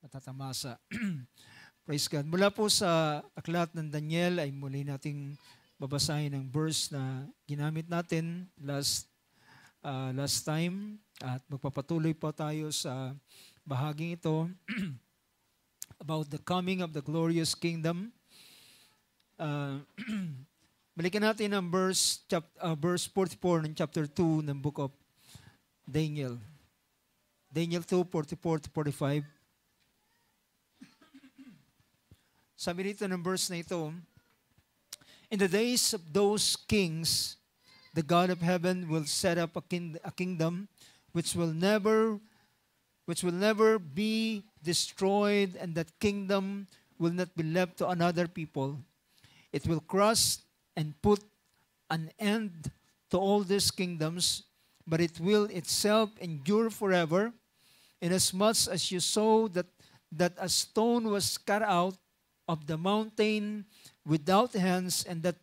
matatamasa. Praise God. Mula po sa aklat ng Daniel ay muli nating babasahin ang verse na ginamit natin last time at magpapatuloy po tayo sa bahaging ito about the coming of the glorious kingdom. Balikan natin ang verse 44 ng chapter 2 ng book of Daniel. Daniel 2, 44 to 45. Sabi dito ng verse na ito, in the days of those kings, the God of heaven will set up a kingdom which will never be destroyed, and that kingdom will not be left to another people. It will crush and put an end to all these kingdoms, but it will itself endure forever. Inasmuch as you saw that a stone was cut out of the mountain without hands, and that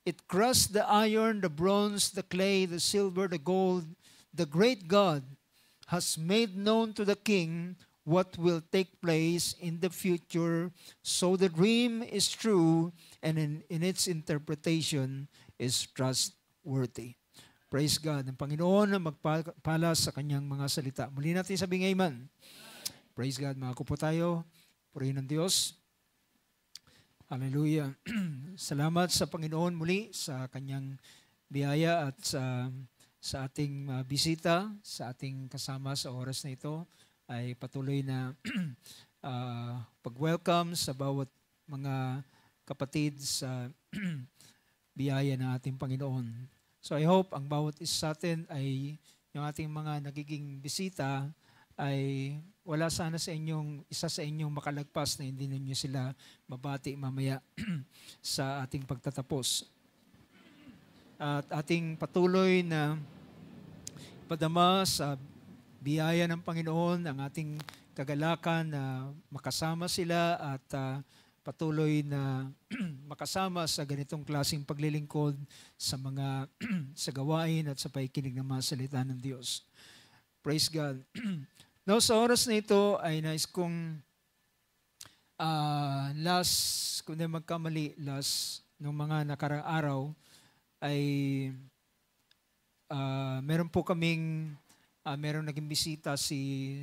it crushed the iron, the bronze, the clay, the silver, the gold, the great God has made known to the king what will take place in the future. So the dream is true, and in its interpretation is trustworthy. Praise God. Ang Panginoon na magpala sa kanyang mga salita. Muli natin sabihin amen. Praise God. Mga kupo tayo. Purihin ng Diyos. Hallelujah. Salamat sa Panginoon muli sa kanyang biyaya at sa ating bisita, sa ating kasama sa oras na ito ay patuloy na pag-welcome sa bawat mga kapatid sa biyaya ng ating Panginoon. So I hope ang bawat isa sa atin ay yung ating mga nagiging bisita ay wala sana sa isa sa inyong makalagpas na hindi ninyo sila mabati mamaya sa ating pagtatapos. At ating patuloy na padama sa biyaya ng Panginoon ang ating kagalakan na makasama sila at patuloy na makasama sa ganitong klaseng paglilingkod sa mga sa gawain at sa paikinig ng mga salita ng Diyos. Praise God. Now, sa oras na ito ay nais kong kung di magkamali, nung mga nakarang araw ay meron po kaming meron naging bisita si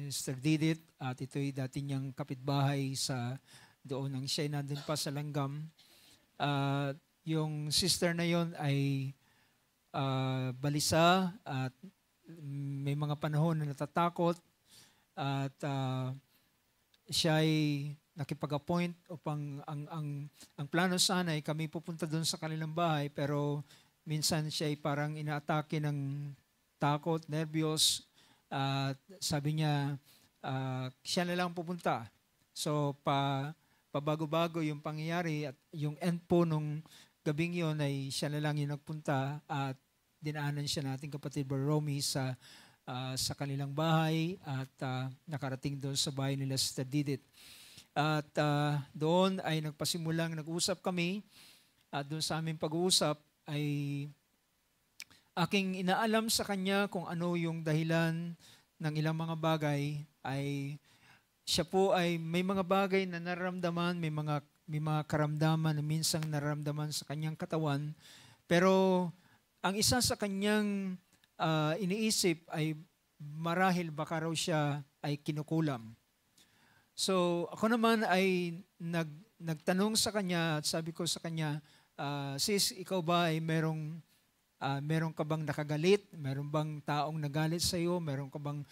Sister Didit at ito'y dati niyang kapitbahay sa doon nang siya nandun pa sa Langgam. Yung sister na yon ay balisa at may mga panahon na natatakot at siya ay nakipag-appoint upang ang plano sana ay kami pupunta doon sa kanilang bahay, pero minsan siya ay parang inaatake ng takot, nervyos, at sabi niya siya na lang pupunta. So pabago-bago yung pangyayari at yung end po nung gabing yon ay siya na lang yung nagpunta at dinaanan siya nating kapatid Brother Romy sa kanilang bahay at nakarating doon sa bahay nila Sister Didit. At doon ay nagpasimulang nag-usap kami at doon sa aming pag-uusap ay aking inaalam sa kanya kung ano yung dahilan ng ilang mga bagay. Ay siya po ay may mga bagay na nararamdaman, may mga karamdaman na minsang nararamdaman sa kanyang katawan, pero ang isa sa kanyang iniisip ay marahil baka raw siya ay kinukulam. So ako naman ay nagtanong sa kanya at sabi ko sa kanya, sis, ikaw ba ay meron ka bang nakagalit? Meron bang taong nagalit sa iyo? Meron ka bang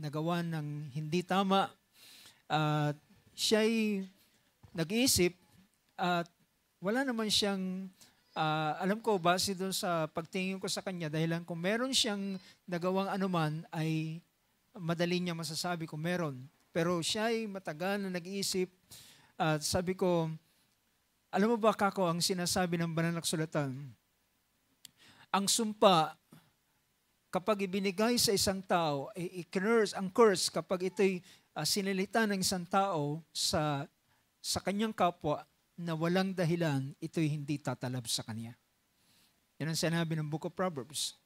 nagawa ng hindi tama? Siya'y nag-iisip at wala naman siyang alam ko, base doon sa pagtingin ko sa kanya, dahil kung meron siyang nagawang anuman, ay madali niya masasabi kung meron. Pero siya ay matagal na nag-iisip at sabi ko, alam mo ba kako ang sinasabi ng banal na kasulatan? Ang sumpa, kapag ibinigay sa isang tao, ang curse, kapag ito'y sinilita ng isang tao sa kanyang kapwa, na walang dahilan, ito'y hindi tatalab sa kanya. Yan ang sinabi ng Book of Proverbs.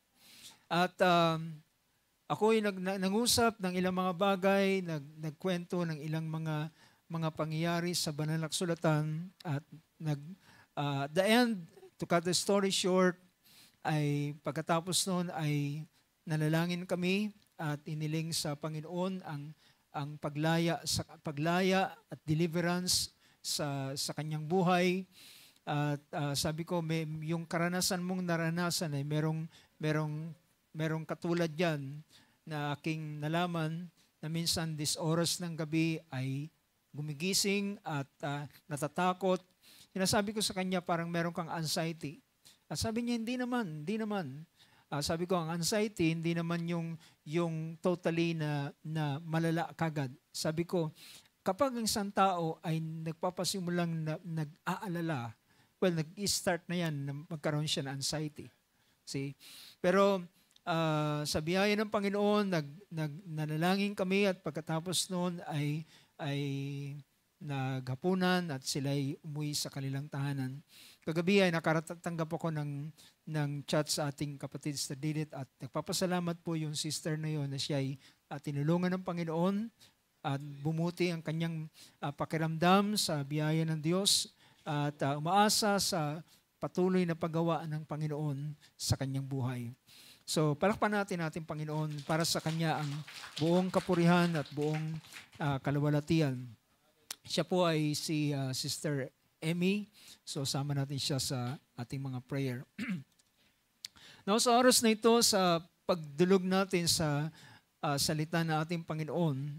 At Ako'y nangusap ng ilang mga bagay, nagkwento ng ilang mga pangyayari sa banal na kasulatan at the end, to cut the story short, ay pagkatapos noon ay nanalangin kami at iniling sa Panginoon ang paglaya at deliverance sa kanyang buhay. At sabi ko, yung karanasan mong naranasan ay merong katulad yan na aking nalaman na minsan this oras ng gabi ay gumigising at natatakot. Sinasabi ko sa kanya parang meron kang anxiety. At sabi niya, hindi naman. Sabi ko, ang anxiety, hindi naman yung totally na malala kagad. Sabi ko, kapag ang isang tao ay nagpapasimulang nag-aalala, well, nag-start na yan na magkaroon siya ng anxiety. See? Pero sa biyaya ng Panginoon, nanalangin kami at pagkatapos noon ay naghapunan at sila'y umuwi sa kanilang tahanan. Kagabi ay nakaratanggap ako ng chat sa ating kapatid sa Didit at nagpapasalamat po yung sister na yon na siya ay tinulungan ng Panginoon at bumuti ang kanyang pakiramdam sa biyaya ng Diyos at umaasa sa patuloy na paggawa ng Panginoon sa kanyang buhay. So, palakpan natin ating Panginoon para sa Kanya ang buong kapurihan at buong kaluwalhatian. Siya po ay si Sister Emmy. So, sama natin siya sa ating mga prayer. Now, sa oras na ito, sa pagdulog natin sa salita ng ating Panginoon,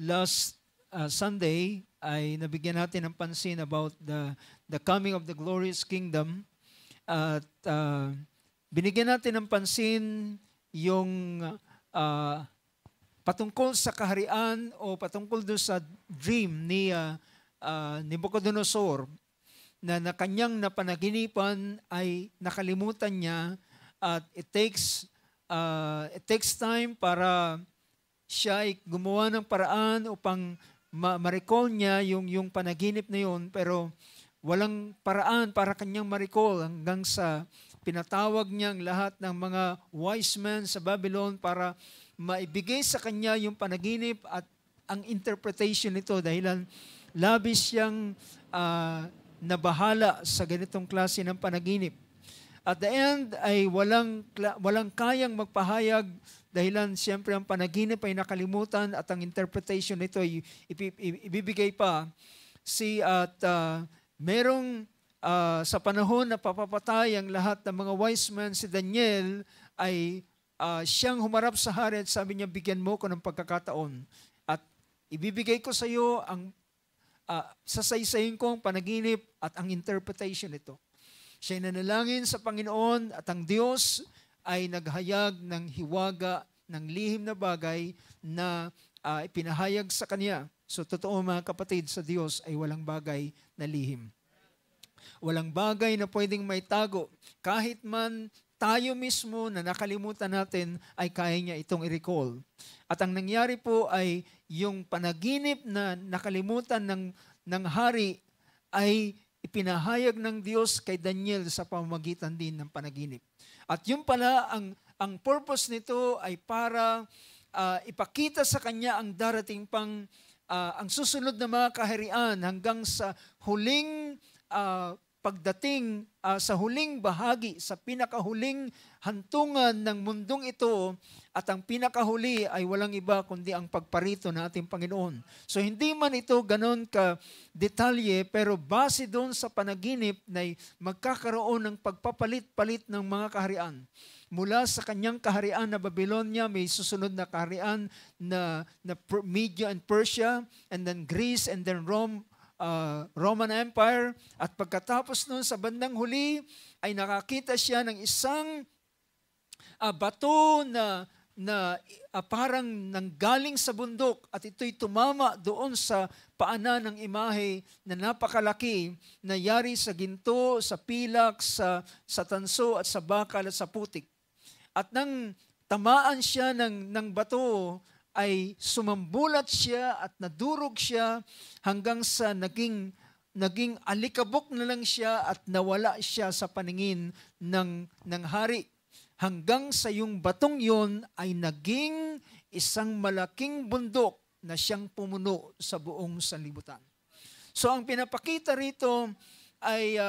last Sunday ay nabigyan natin ng pansin about the coming of the glorious kingdom. At binigyan natin ng pansin yung patungkol sa kaharian o patungkol doon sa dream ni Nebuchadnezzar na kanyang napanaginipan ay nakalimutan niya at it takes time para siya ay gumawa ng paraan upang ma-recall niya yung panaginip na yun, pero walang paraan para kanyang ma-recall hanggang sa pinatawag niya ang lahat ng mga wise men sa Babylon para maibigay sa kanya yung panaginip at ang interpretation nito dahil labis siyang nabahala sa ganitong klase ng panaginip. At the end ay walang kayang magpahayag dahilan siyempre ang panaginip ay nakalimutan at ang interpretation nito ay ibibigay pa. Merong sa panahon na papapatay ang lahat ng mga wise men, si Daniel ay siyang humarap sa hari at sabi niya, bigyan mo ko ng pagkakataon at ibibigay ko sa iyo ang sasaysayin ko ang panaginip at ang interpretation nito. Siya'y nanalangin sa Panginoon at ang Diyos ay naghayag ng hiwaga ng lihim na bagay na ipinahayag sa Kanya. So totoo mga kapatid, sa Diyos ay walang bagay na lihim. Walang bagay na pwedeng may tago. Kahit man tayo mismo na nakalimutan natin ay kaya niya itong i-recall. At ang nangyari po ay yung panaginip na nakalimutan ng hari ay ipinahayag ng Diyos kay Daniel sa pamamagitan din ng panaginip. At yung pala, ang purpose nito ay para ipakita sa kanya ang darating pang, ang susunod na mga kaharian hanggang sa huling pagdating sa huling bahagi, sa pinakahuling hantungan ng mundong ito, at ang pinakahuli ay walang iba kundi ang pagparito ng ating Panginoon. So hindi man ito ganon ka detalye, pero base doon sa panaginip na magkakaroon ng pagpapalit-palit ng mga kaharian. Mula sa kanyang kaharian na Babylonia, may susunod na kaharian na Media and Persia, and then Greece, and then Rome, Roman Empire. At pagkatapos nun sa bandang huli ay nakakita siya ng isang bato na parang nanggaling sa bundok at ito'y tumama doon sa paanan ng imahe na napakalaki na yari sa ginto, sa pilak, sa tanso at sa bakal at sa putik. At nang tamaan siya ng bato ay sumambulat siya at nadurog siya hanggang sa naging alikabok na lang siya at nawala siya sa paningin ng hari. hanggang sa yung batong yon ay naging isang malaking bundok na siyang pumuno sa buong sanlibutan. So ang pinapakita rito ay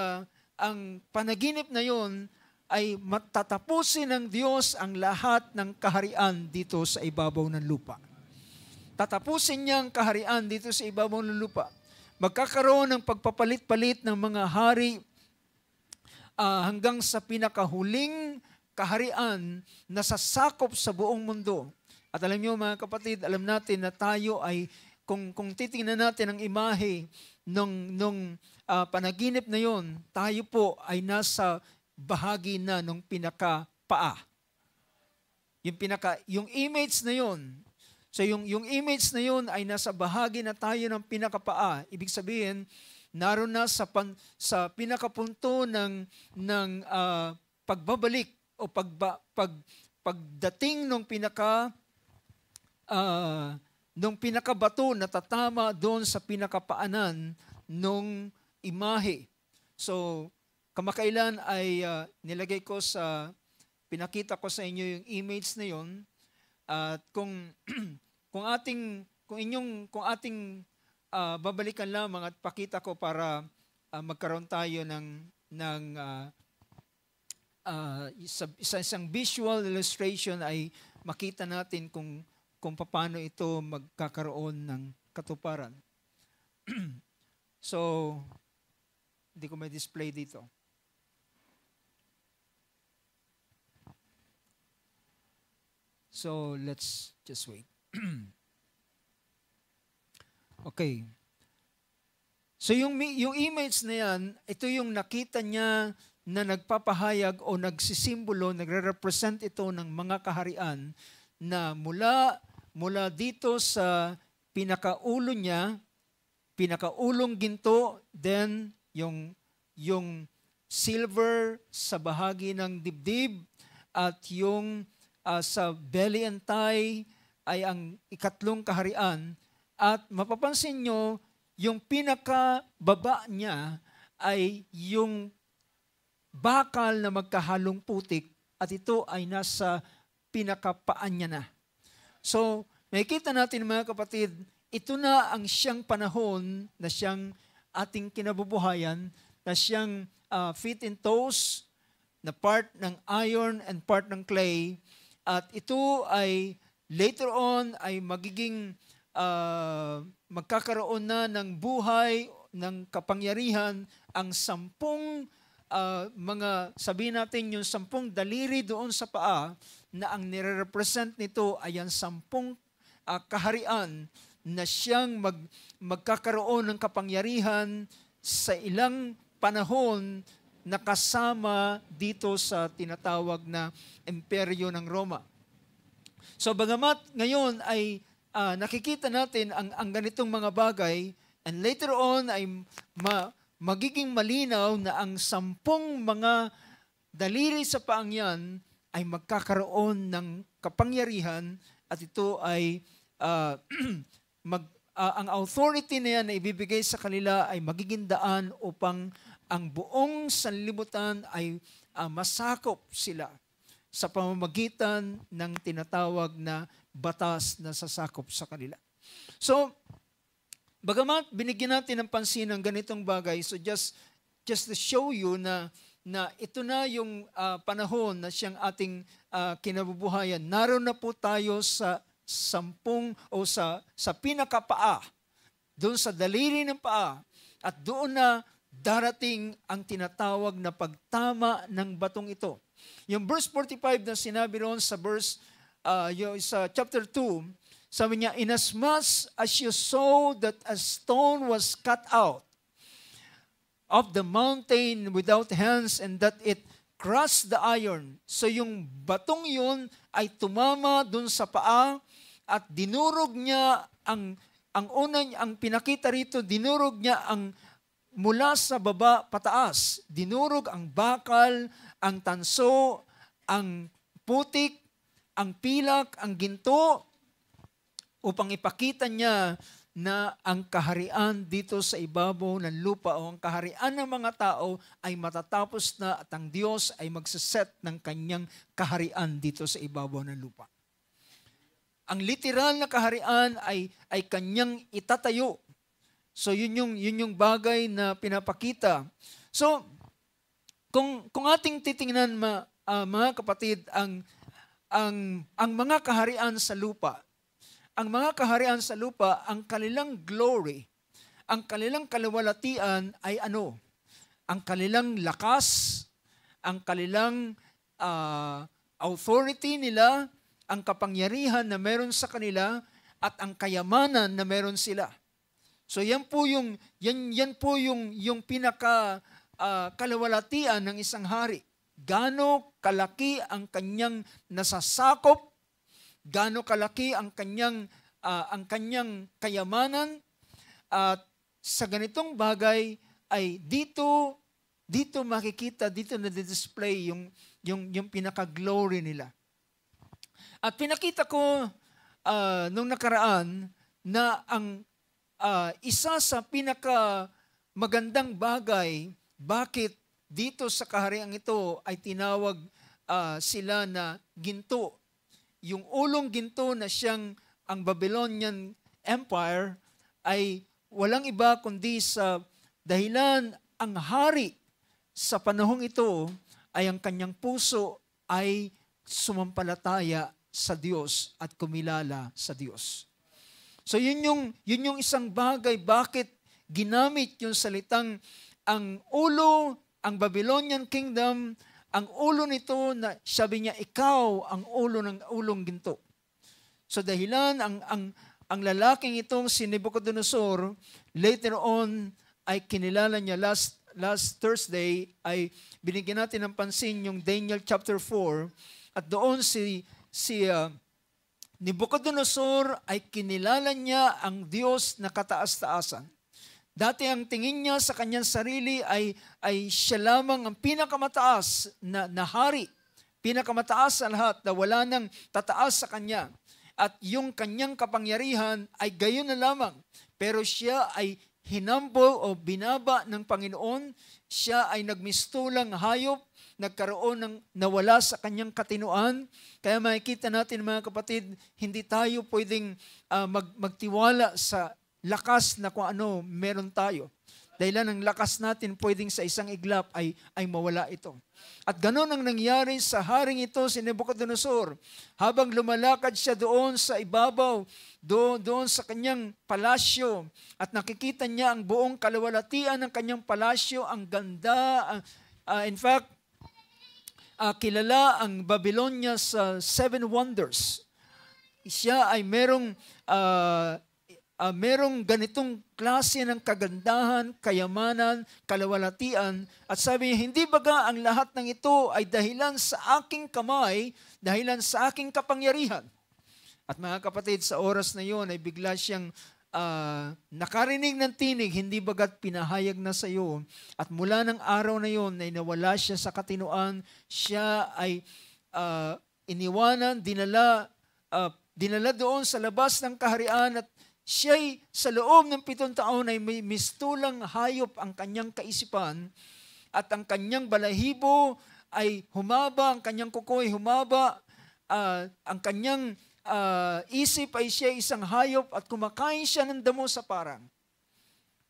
ang panaginip na yon ay matatapusin ng Diyos ang lahat ng kaharian dito sa ibabaw ng lupa. Tatapusin niya ang kaharian dito sa ibabaw ng lupa. Magkakaroon ng pagpapalit-palit ng mga hari hanggang sa pinakahuling kaharian na sasakop sa buong mundo. At alam niyo mga kapatid, alam natin na tayo ay, kung titingnan natin ang imahe nung panaginip na yon, tayo po ay nasa bahagi na nung pinakapaa. Yung image na yon, so yung image na yon ay nasa bahagi na tayo ng pinakapaa. Ibig sabihin, naroon na sa pinakapunto ng pagbabalik o pagdating nung pinakabato na tatama doon sa pinakapaanan nung imahe. So, kamakailan ay nilagay ko pinakita ko sa inyo yung image na yon. At kung ating babalikan lamang at pakita ko para magkaroon tayo ng isang visual illustration, ay makita natin kung paano ito magkakaroon ng katuparan. So, hindi ko may display dito. So, let's just wait. Okay. So, yung image na yan, ito yung nakita niya na nagpapahayag o nagsisimbolo, nagre-represent ito ng mga kaharian na mula dito sa pinakaulo niya, pinakaulong ginto, then yung silver sa bahagi ng dibdib, at yung sa belly and thigh ay ang ikatlong kaharian. At mapapansin nyo, yung pinakababa niya ay yung bakal na magkahalong putik, at ito ay nasa pinakapaan niya na. So, makikita natin mga kapatid, ito na ang siyang panahon na siyang ating kinabubuhayan, na siyang feet and toes, na part ng iron and part ng clay. At ito ay later on ay magiging magkakaroon na ng buhay, ng kapangyarihan, ang 10 sabihin natin yung 10 daliri doon sa paa, na ang nire-represent nito ay ang 10 kaharian na siyang magkakaroon ng kapangyarihan sa ilang panahon na kasama dito sa tinatawag na imperyo ng Roma. So bagamat ngayon ay nakikita natin ang ganitong mga bagay, and later on ay magiging malinaw na ang 10 mga daliri sa paang yan ay magkakaroon ng kapangyarihan, at ito ay ang authority na yan na ibibigay sa kanila ay magiging daan upang ang buong sanlibutan ay masakop sila sa pamamagitan ng tinatawag na batas na sasakop sa kanila. So, bagamat binigyan natin ng pansin ng ganitong bagay, so just to show you na ito na yung panahon na siyang ating kinabubuhayan. Naroon na po tayo sa 10 o sa pinakapaa, doon sa daliri ng paa, at doon na darating ang tinatawag na pagtama ng batong ito. Yung verse 45 na sinabi roon sa sa chapter 2, sabi niya, "Inasmuch as you saw that a stone was cut out of the mountain without hands, and that it crushed the iron." So yung batong yun ay tumama dun sa paa, at dinurog niya ang pinakita rito, dinurog niya ang mula sa baba pataas. Dinurog ang bakal, ang tanso, ang putik, ang pilak, ang ginto, upang ipakita niya na ang kaharian dito sa ibabaw ng lupa o ang kaharian ng mga tao ay matatapos na at ang Diyos ay magsaset ng kanyang kaharian dito sa ibabaw ng lupa. Ang literal na kaharian ay kanyang itatayo. So yun yung bagay na pinapakita. So kung ating titingnan mga kapatid ang mga kaharian sa lupa, ang mga kaharian sa lupa, ang kanilang glory, ang kanilang kaluwalhatian ay ano? Ang kanilang lakas, ang kanilang authority nila, ang kapangyarihan na meron sa kanila, at ang kayamanan na meron sila. So yan po yung pinaka kaluwalhatian ng isang hari. Gaano kalaki ang kanyang nasasakop, gaano kalaki ang kanyang kayamanan, at sa ganitong bagay ay dito makikita, dito na-display yung pinaka-glory nila. At pinakita ko nung nakaraan na ang isa sa pinaka magandang bagay, bakit dito sa kahariang ito ay tinawag sila na ginto. Yung ulong ginto na siyang ang Babylonian Empire ay walang iba kundi sa dahilan ang hari sa panahong ito ay ang kanyang puso ay sumampalataya sa Diyos at kumilala sa Diyos. So yun yung isang bagay bakit ginamit yung salitang ang ulo, ang Babylonian Kingdom, ang ulo nito na sabi niya, ikaw ang ulo ng ulong ginto. So dahilan ang lalaking itong si Nebuchadnezzar, later on ay kinilala niya last Thursday ay binigyan natin ng pansin yung Daniel chapter 4 at doon si Nebuchadnezzar ay kinilala niya ang Diyos na kataas-taasan. Dati ang tingin niya sa kanyang sarili ay siya lamang ang pinakamataas na hari, pinakamataas sa lahat na wala nang tataas sa kanya. At yung kanyang kapangyarihan ay gayon na lamang. Pero siya ay hinumble o binaba ng Panginoon. Siya ay nagmistulang hayop, nagkaroon ng nawala sa kanyang katinuan. Kaya makikita natin mga kapatid, hindi tayo pwedeng magtiwala sa lakas na kung ano meron tayo. Dahil ang lakas natin pwedeng sa isang iglap ay mawala ito. At ganoon ang nangyari sa haring ito, si Nebuchadnezzar. Habang lumalakad siya doon sa ibabaw, doon sa kanyang palasyo, at nakikita niya ang buong kaluwalhatian ng kanyang palasyo, ang ganda. In fact, kilala ang Babylonia sa 7 wonders. Siya ay merong ganitong klase ng kagandahan, kayamanan, kaluwalhatian. At sabi niya, hindi baga ang lahat ng ito ay dahilan sa aking kamay, dahilan sa aking kapangyarihan. At mga kapatid, sa oras na yon ay bigla siyang nakarinig ng tinig, hindi bagat pinahayag na sa iyo. At mula ng araw na yon ay nawala siya sa katinuan, siya ay iniwanan, dinala doon sa labas ng kaharian, at siya'y sa loob ng 7 taon ay may mistulang hayop ang kanyang kaisipan, at ang kanyang balahibo ay humaba, ang kanyang kuko ay humaba, ang kanyang isip ay siya isang hayop, at kumakain siya ng damo sa parang.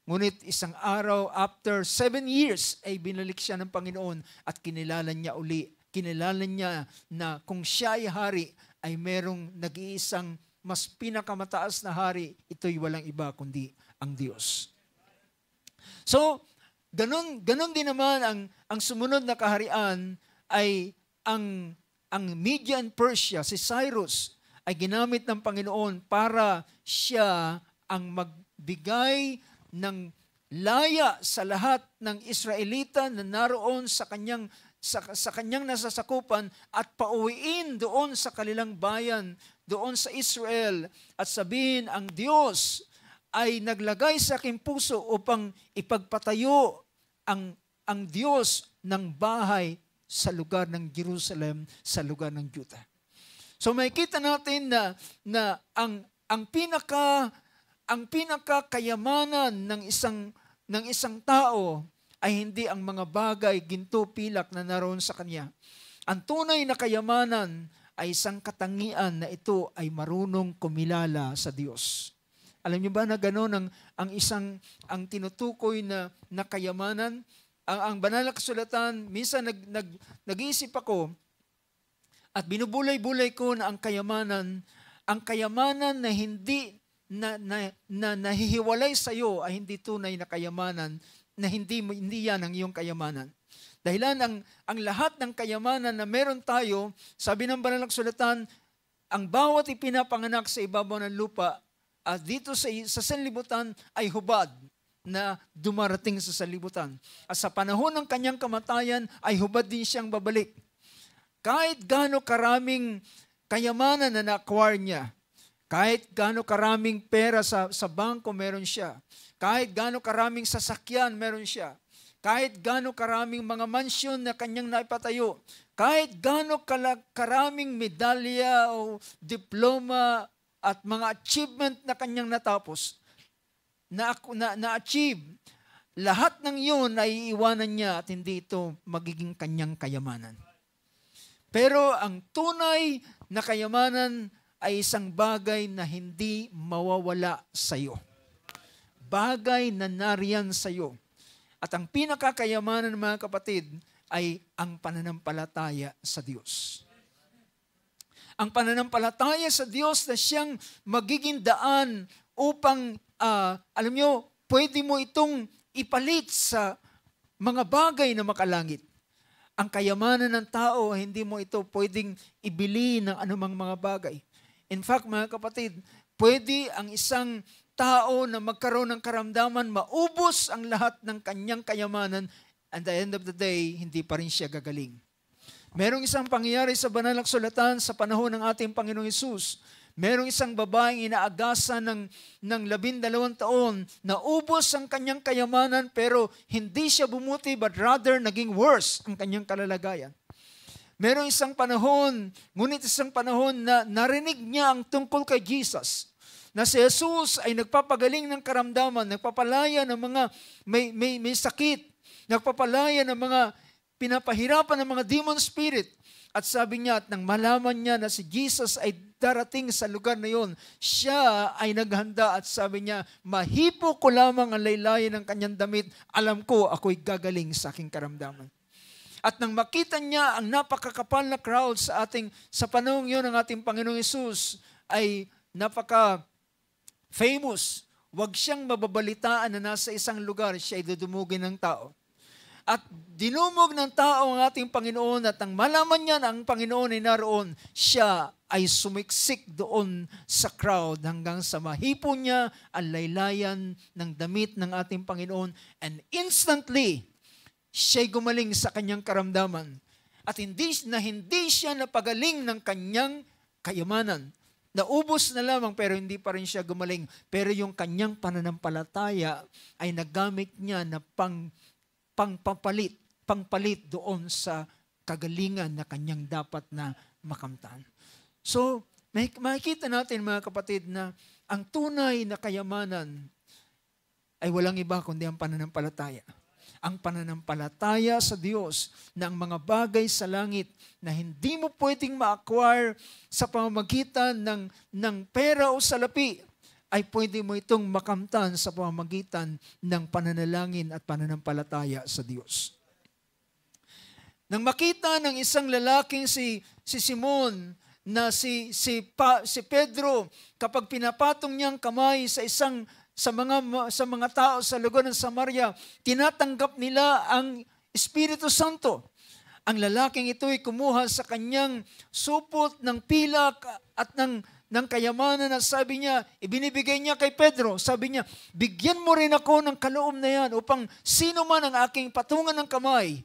Ngunit isang araw, after 7 years, ay binalik siya ng Panginoon at kinilala niya uli. Kinilala niya na kung siya ay hari, ay merong nag-iisang mas pinakamataas na hari, ito'y walang iba kundi ang Diyos. So, ganun din naman ang sumunod na kaharian ay ang Media and Persia, si Cyrus, ay ginamit ng Panginoon para siya ang magbigay ng laya sa lahat ng Israelita na naroon sa kanyang nasasakupan, at pauwiin doon sa kanilang bayan, doon sa Israel, at sabihin, ang Diyos ay naglagay sa aking puso upang ipagpatayo ang Diyos ng bahay sa lugar ng Jerusalem, sa lugar ng Judah. So makikita natin na ang ang pinakakayamanan ng isang tao ay hindi ang mga bagay, ginto, pilak na naroon sa kanya. Ang tunay na kayamanan ay isang katangian na ito ay marunong kumilala sa Diyos. Alam niyo ba na gano'n ang tinutukoy na kayamanan? Ang banal na kasulatan, minsan nag-iisip ako at binubulay-bulay ko na ang kayamanan na hindi na nahihiwalay sa iyo ay hindi tunay na kayamanan, na hindi yan ang iyong kayamanan. Dahilan ang lahat ng kayamanan na meron tayo, sabi ng banal na kasulatan, ang bawat ipinapanganak sa ibabaw ng lupa at dito sa sanlibutan ay hubad na dumarating sa sanlibutan. At sa panahon ng kanyang kamatayan ay hubad din siyang babalik. Kahit gaano karaming kayamanan na na-acquire niya, kahit gaano karaming pera sa bangko meron siya, kahit gaano karaming sasakyan meron siya, kahit gaano karaming mga mansyon na kanyang naipatayo, kahit gaano karaming medalya o diploma at mga achievement na kanyang natapos, na-achieve, lahat ng yun ay iiwanan niya at hindi ito magiging kanyang kayamanan. Pero ang tunay na kayamanan ay isang bagay na hindi mawawala sa iyo. Bagay na nariyan sa iyo. At ang pinakakayamanan ng mga kapatid ay ang pananampalataya sa Diyos. Ang pananampalataya sa Diyos na siyang magiging daan upang, alam nyo, pwede mo itong ipalit sa mga bagay na makalangit. Ang kayamanan ng tao, hindi mo ito pwedeng ibili ng anumang mga bagay. In fact, mga kapatid, pwede ang isang tao na magkaroon ng karamdaman, maubos ang lahat ng kanyang kayamanan, and at the end of the day, hindi pa rin siya gagaling. Merong isang pangyayari sa banal na kasulatan sa panahon ng ating Panginoong Hesus. Merong isang babaeng inaagasan ng 12 taon, naubos ang kanyang kayamanan pero hindi siya bumuti but rather naging worse ang kanyang kalalagayan. Merong isang panahon, ngunit isang panahon na narinig niya ang tungkol kay Jesus, na si Jesus ay nagpapagaling ng karamdaman, nagpapalaya ng mga may sakit, nagpapalaya ng mga pinapahirapan ng mga demon spirit. At sabi niya, at nang malaman niya na si Jesus ay darating sa lugar na yon, siya ay naghanda at sabi niya, mahipo ko lamang ang laylayan ng kanyang damit, alam ko ako'y gagaling sa aking karamdaman. At nang makita niya ang napakakapal na crowd sa panahong yon ng ating Panginoong Hesus ay napaka-famous. Huwag siyang mababalitaan na nasa isang lugar, siya ay dudumugin ng tao. At dinumog ng tao ang ating Panginoon at nang malaman niya na ang Panginoon ay naroon, siya ay sumiksik doon sa crowd hanggang sa mahipo niya ang laylayan ng damit ng ating Panginoon, and instantly, siya'y gumaling sa kanyang karamdaman. At hindi siya napagaling ng kanyang kayamanan. Naubos na lamang pero hindi pa rin siya gumaling. Pero yung kanyang pananampalataya ay nagamit niya na pangpalit doon sa kagalingan na kanyang dapat na makamtan. So, makikita natin mga kapatid na ang tunay na kayamanan ay walang iba kundi ang pananampalataya. Ang pananampalataya sa Diyos na ang mga bagay sa langit na hindi mo pwedeng ma-acquire sa pamamagitan ng pera o salapi, ay pwede mo itong makamtan sa pamamagitan ng pananalangin at pananampalataya sa Diyos. Nang makita ng isang lalaking si Simon na si Pedro, kapag pinapatong niyang kamay sa mga tao sa lugar ng Samaria, tinatanggap nila ang Espiritu Santo. Ang lalaking ito ay kumuha sa kanyang supot ng pilak at ng kayamanan, na sabi niya, ibinibigay niya kay Pedro. Sabi niya, bigyan mo rin ako ng kaloob na yan upang sino man ang aking patungan ng kamay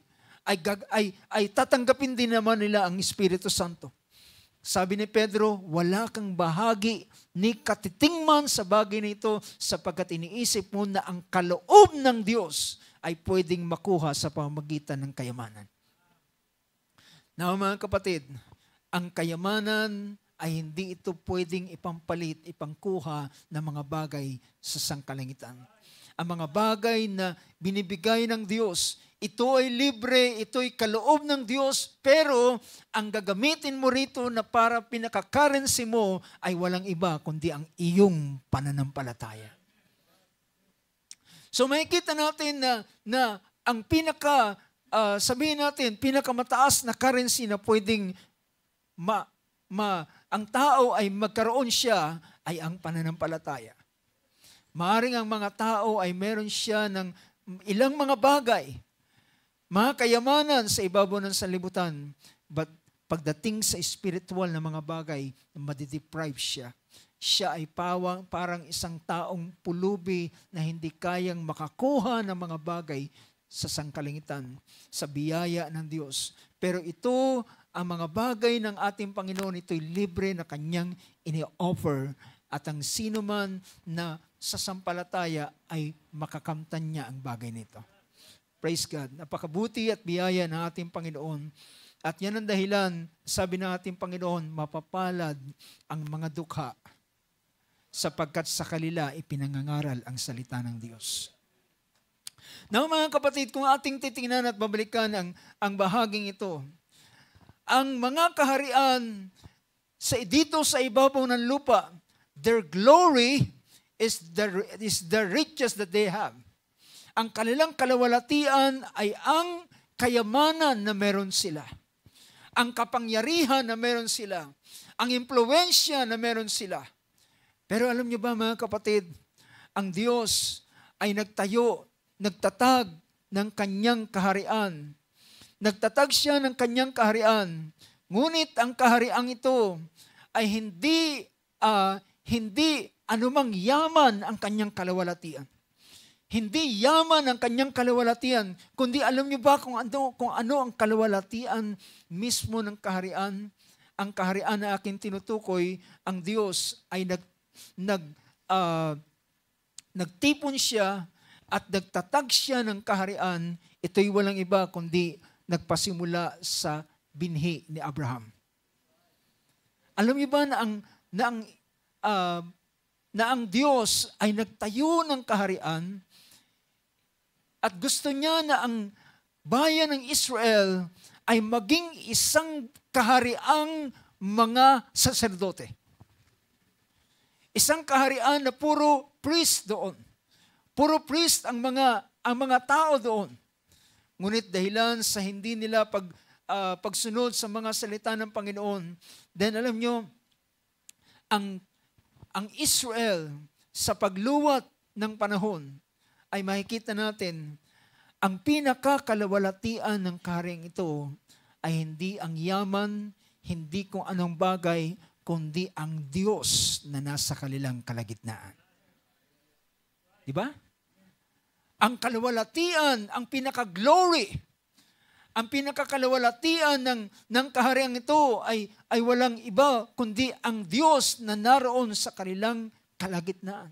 ay tatanggapin din naman nila ang Espiritu Santo. Sabi ni Pedro, wala kang bahagi ni katiting man sa bagay nito sapagkat iniisip mo na ang kaloob ng Diyos ay pwedeng makuha sa pamamagitan ng kayamanan. Now mga kapatid, ang kayamanan ay hindi ito pwedeng ipampalit, ipangkuha ng mga bagay sa sangkalangitan. Ang mga bagay na binibigay ng Diyos, ito ay libre, ito ay kaloob ng Diyos, pero ang gagamitin mo rito na para pinaka-currency mo ay walang iba kundi ang iyong pananampalataya. So makikita natin na ang sabihin natin, pinakamataas na currency na pwedeng ang tao ay magkaroon siya ay ang pananampalataya. Maaring ang mga tao ay meron siya ng ilang mga bagay, mga kayamanan sa ibabaw ng sanlibutan, but pagdating sa spiritual na mga bagay, madideprive siya. Siya ay parang isang taong pulubi na hindi kayang makakuha ng mga bagay sa sangkalangitan, sa biyaya ng Diyos. Pero ito, ang mga bagay ng ating Panginoon, ito'y libre na Kanyang ini-offer. At ang sino man na sasampalataya ay makakamtan niya ang bagay nito. Praise God. Napakabuti at biyaya ng ating Panginoon. At yan ang dahilan, sabi ng ating Panginoon, mapapalad ang mga dukha sapagkat sa kanila ipinangangaral ang salita ng Diyos. Now mga kapatid, kung ating titingnan at babalikan ang bahaging ito, ang mga kaharian dito sa ibabaw ng lupa, their glory is the riches that they have. Ang kanilang kalawalatian ay ang kayamanan na meron sila. Ang kapangyarihan na meron sila. Ang impluwensya na meron sila. Pero alam niyo ba mga kapatid, ang Diyos ay nagtatag ng kanyang kaharian. Nagtatag siya ng kanyang kaharian. Ngunit ang kaharian ito ay hindi anumang yaman ang kanyang kalawalatian. Hindi yaman ang kanyang kalawalatian, kundi alam niyo ba kung ano ang kalawalatian mismo ng kaharian? Ang kaharian na aking tinutukoy, ang Diyos ay nagtipon siya at nagtatag siya ng kaharian. Ito'y walang iba kundi nagpasimula sa binhi ni Abraham. Alam niyo ba na ang Diyos ay nagtayo ng kaharian at gusto niya na ang bayan ng Israel ay maging isang kahariang mga saserdote. Isang kaharian na puro priest doon. Puro priest ang mga tao doon. Ngunit dahilan sa hindi nila pagsunod sa mga salita ng Panginoon, then alam nyo, ang Israel sa pagluwat ng panahon ay makikita natin ang pinakakalawalatian ng kaharian ito ay hindi ang yaman, hindi kung anong bagay, kundi ang Diyos na nasa kanilang kalagitnaan. Di ba? Ang kalawalatian, ang pinaka-glory, ang pinakakalawalatian ng kaharian ito ay walang iba kundi ang Diyos na naroon sa kanilang kalagitnaan.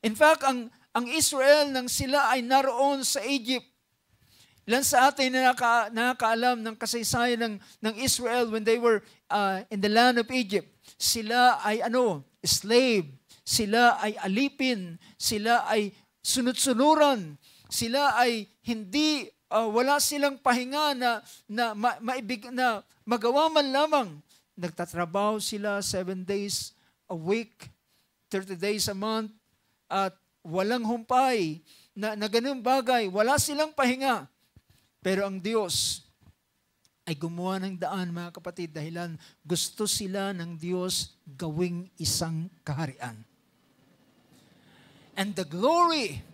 In fact, ang Israel nang sila ay naroon sa Egypt, ilan sa atin na nakakaalam ng kasaysayan ng Israel when they were in the land of Egypt, sila ay slave, sila ay alipin, sila ay sunod-sunuran, sila ay wala silang pahinga na magawa man lamang. Nagtatrabaho sila 7 days a week, 30 days a month, at walang humpay na ganung bagay. Wala silang pahinga. Pero ang Diyos ay gumawa ng daan, mga kapatid, dahilan gusto sila ng Diyos gawing isang kaharian. And the glory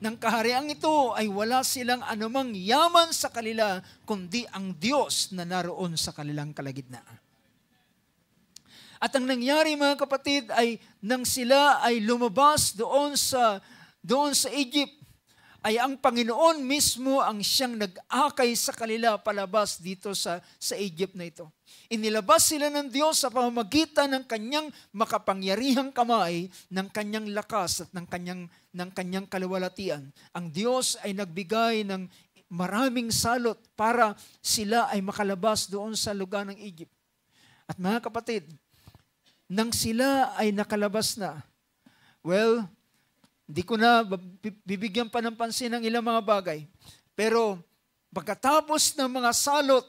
ng kaharian ito ay wala silang anumang yaman sa kanila, kundi ang Diyos na naroon sa kanilang kalagitnaan. At ang nangyari, mga kapatid, ay nang sila ay lumabas doon sa Egypt, ay ang Panginoon mismo ang siyang nag-akay sa kanila palabas dito sa Egypt na ito. Inilabas sila ng Diyos sa pamamagitan ng kanyang makapangyarihang kamay, ng kanyang lakas at ng kanyang kalawalatian. Ang Diyos ay nagbigay ng maraming salot para sila ay makalabas doon sa lugar ng Egypt. At mga kapatid, nang sila ay nakalabas na, well, di ko na bibigyan pa ng pansin ng ilang mga bagay. Pero pagkatapos ng mga salot,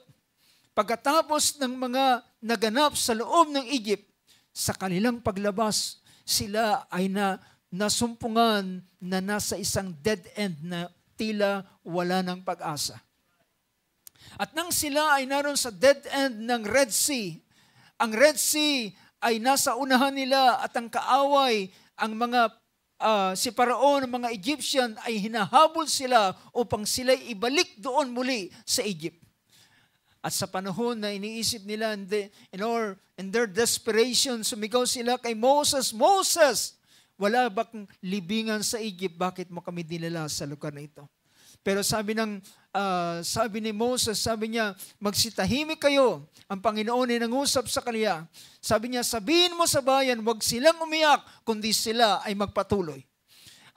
pagkatapos ng mga naganap sa loob ng Egypt, sa kanilang paglabas, sila ay nasumpungan na nasa isang dead end na tila wala ng pag-asa. At nang sila ay naroon sa dead end ng Red Sea, ang Red Sea ay nasa unahan nila at ang kaaway, ang mga si Paraon, ang mga Egyptian ay hinahabol sila upang sila ibalik doon muli sa Egypt. At sa panahon na iniisip nila in their desperation, sumigaw sila kay Moses, Moses, wala bang libingan sa Egypt? Bakit mo kami dinala sa lugar na ito? Pero sabi ni Moses, sabi niya, magsitahimik kayo. Ang Panginoon ay nangusap sa kanya. Sabi niya, sabihin mo sa bayan, huwag silang umiyak, kundi sila ay magpatuloy.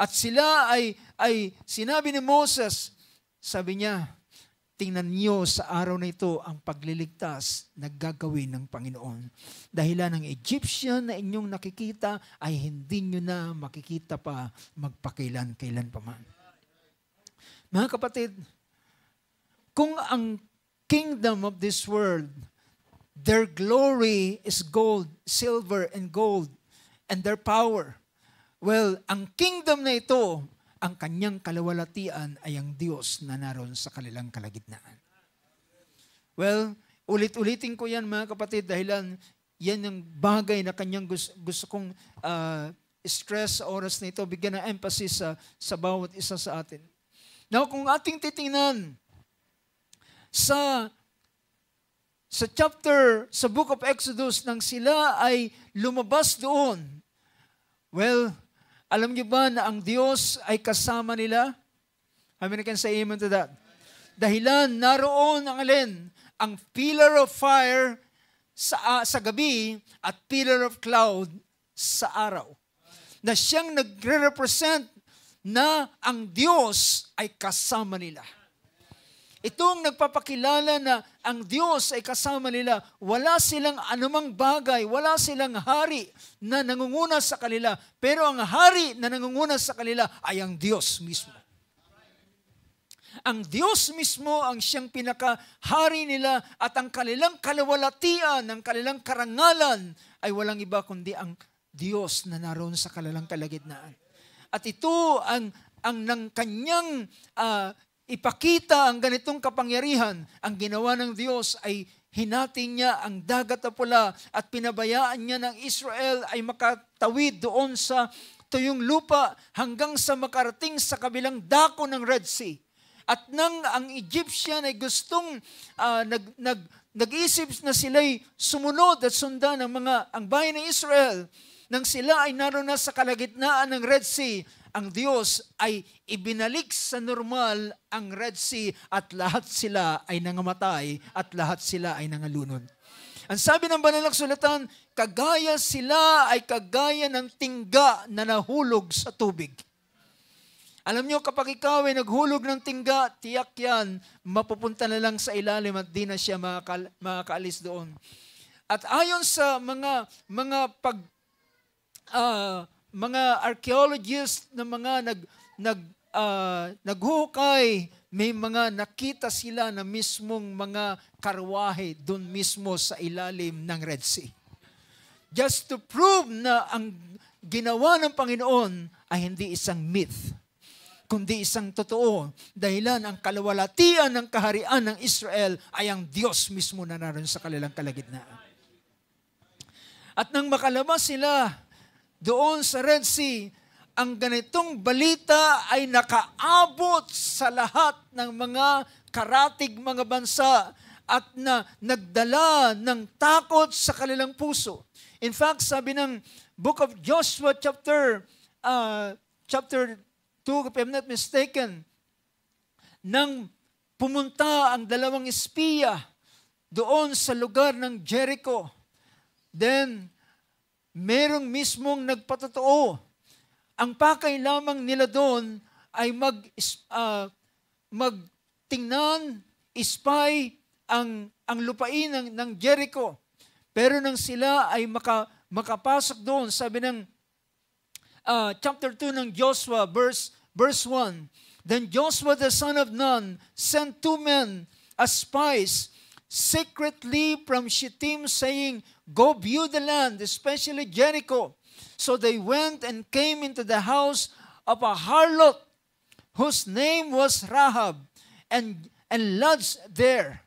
At sila ay sinabi ni Moses, sabi niya, tingnan niyo sa araw na ito ang pagliligtas na gagawin ng Panginoon. Dahilan ng Egyptian na inyong nakikita ay hindi nyo na makikita pa magpakailan-kailan pa man. Mga kapatid, kung ang kingdom of this world, their glory is gold, silver and gold, and their power. Well, ang kingdom na ito, ang kanyang kalawalatian ay ang Diyos na naroon sa kanilang kalagitnaan. Well, ulit-ulitin ko yan mga kapatid dahilan yan ang bagay na kanyang gusto kong stress sa oras na ito, bigyan ng emphasis sa bawat isa sa atin. Now, kung ating titingnan sa book of Exodus, nang sila ay lumabas doon, well, alam niyo ba na ang Diyos ay kasama nila? How many can say amen to that? Dahilan, naroon ang alin? Ang pillar of fire sa gabi at pillar of cloud sa araw. Na siyang nagre-represent na ang Diyos ay kasama nila. Itong nagpapakilala na ang Diyos ay kasama nila, wala silang anumang bagay, wala silang hari na nangunguna sa kanila, pero ang hari na nangunguna sa kanila ay ang Diyos mismo. Ang Diyos mismo ang siyang pinakahari nila at ang kanilang kalawalatian, ang kanilang karangalan ay walang iba kundi ang Diyos na naroon sa kanilang kalagitnaan. At ito ang ng kanyang ipakita ang ganitong kapangyarihan. Ang ginawa ng Diyos ay hinating niya ang dagat na pula at pinabayaan niya ng Israel ay makatawid doon sa tuyong lupa hanggang sa makarating sa kabilang dako ng Red Sea. At nang ang Egyptian ay gustong nag-isip na sila'y sumunod at sundan ang bayan ng Israel, nang sila ay naroon na sa kalagitnaan ng Red Sea, ang Diyos ay ibinalik sa normal ang Red Sea at lahat sila ay nangamatay at lahat sila ay nangalunod. Ang sabi ng Banal na Kasulatan, kagaya sila ay kagaya ng tingga na nahulog sa tubig. Alam nyo, kapag ikaw ay naghulog ng tingga, tiyak yan, mapupunta na lang sa ilalim at di na siya makakaalis doon. At ayon sa mga archaeologists na mga naghuhukay, may mga nakita sila na mismong mga karwahe doon mismo sa ilalim ng Red Sea. Just to prove na ang ginawa ng Panginoon ay hindi isang myth, kundi isang totoo. Dahilan ang kalawalatian ng kaharian ng Israel ay ang Diyos mismo na naroon sa kanilang kalagitnaan. At nang makalabas sila doon sa Red Sea, ang ganitong balita ay nakaabot sa lahat ng mga karatig mga bansa at nagdala ng takot sa kanilang puso. In fact, sabi ng Book of Joshua chapter 2, if I'm not mistaken, nang pumunta ang dalawang espiya doon sa lugar ng Jericho, then merong mismong nagpatotoo. Ang pakay lamang nila doon ay magtingnan, spy ang lupain ng Jericho. Pero nang sila ay makapasok doon, sabi ng chapter 2 ng Joshua, verse 1, Then Joshua the son of Nun sent 2 men as spies secretly from Shittim, saying, Go view the land, especially Jericho. So they went and came into the house of a harlot, whose name was Rahab, and lodged there.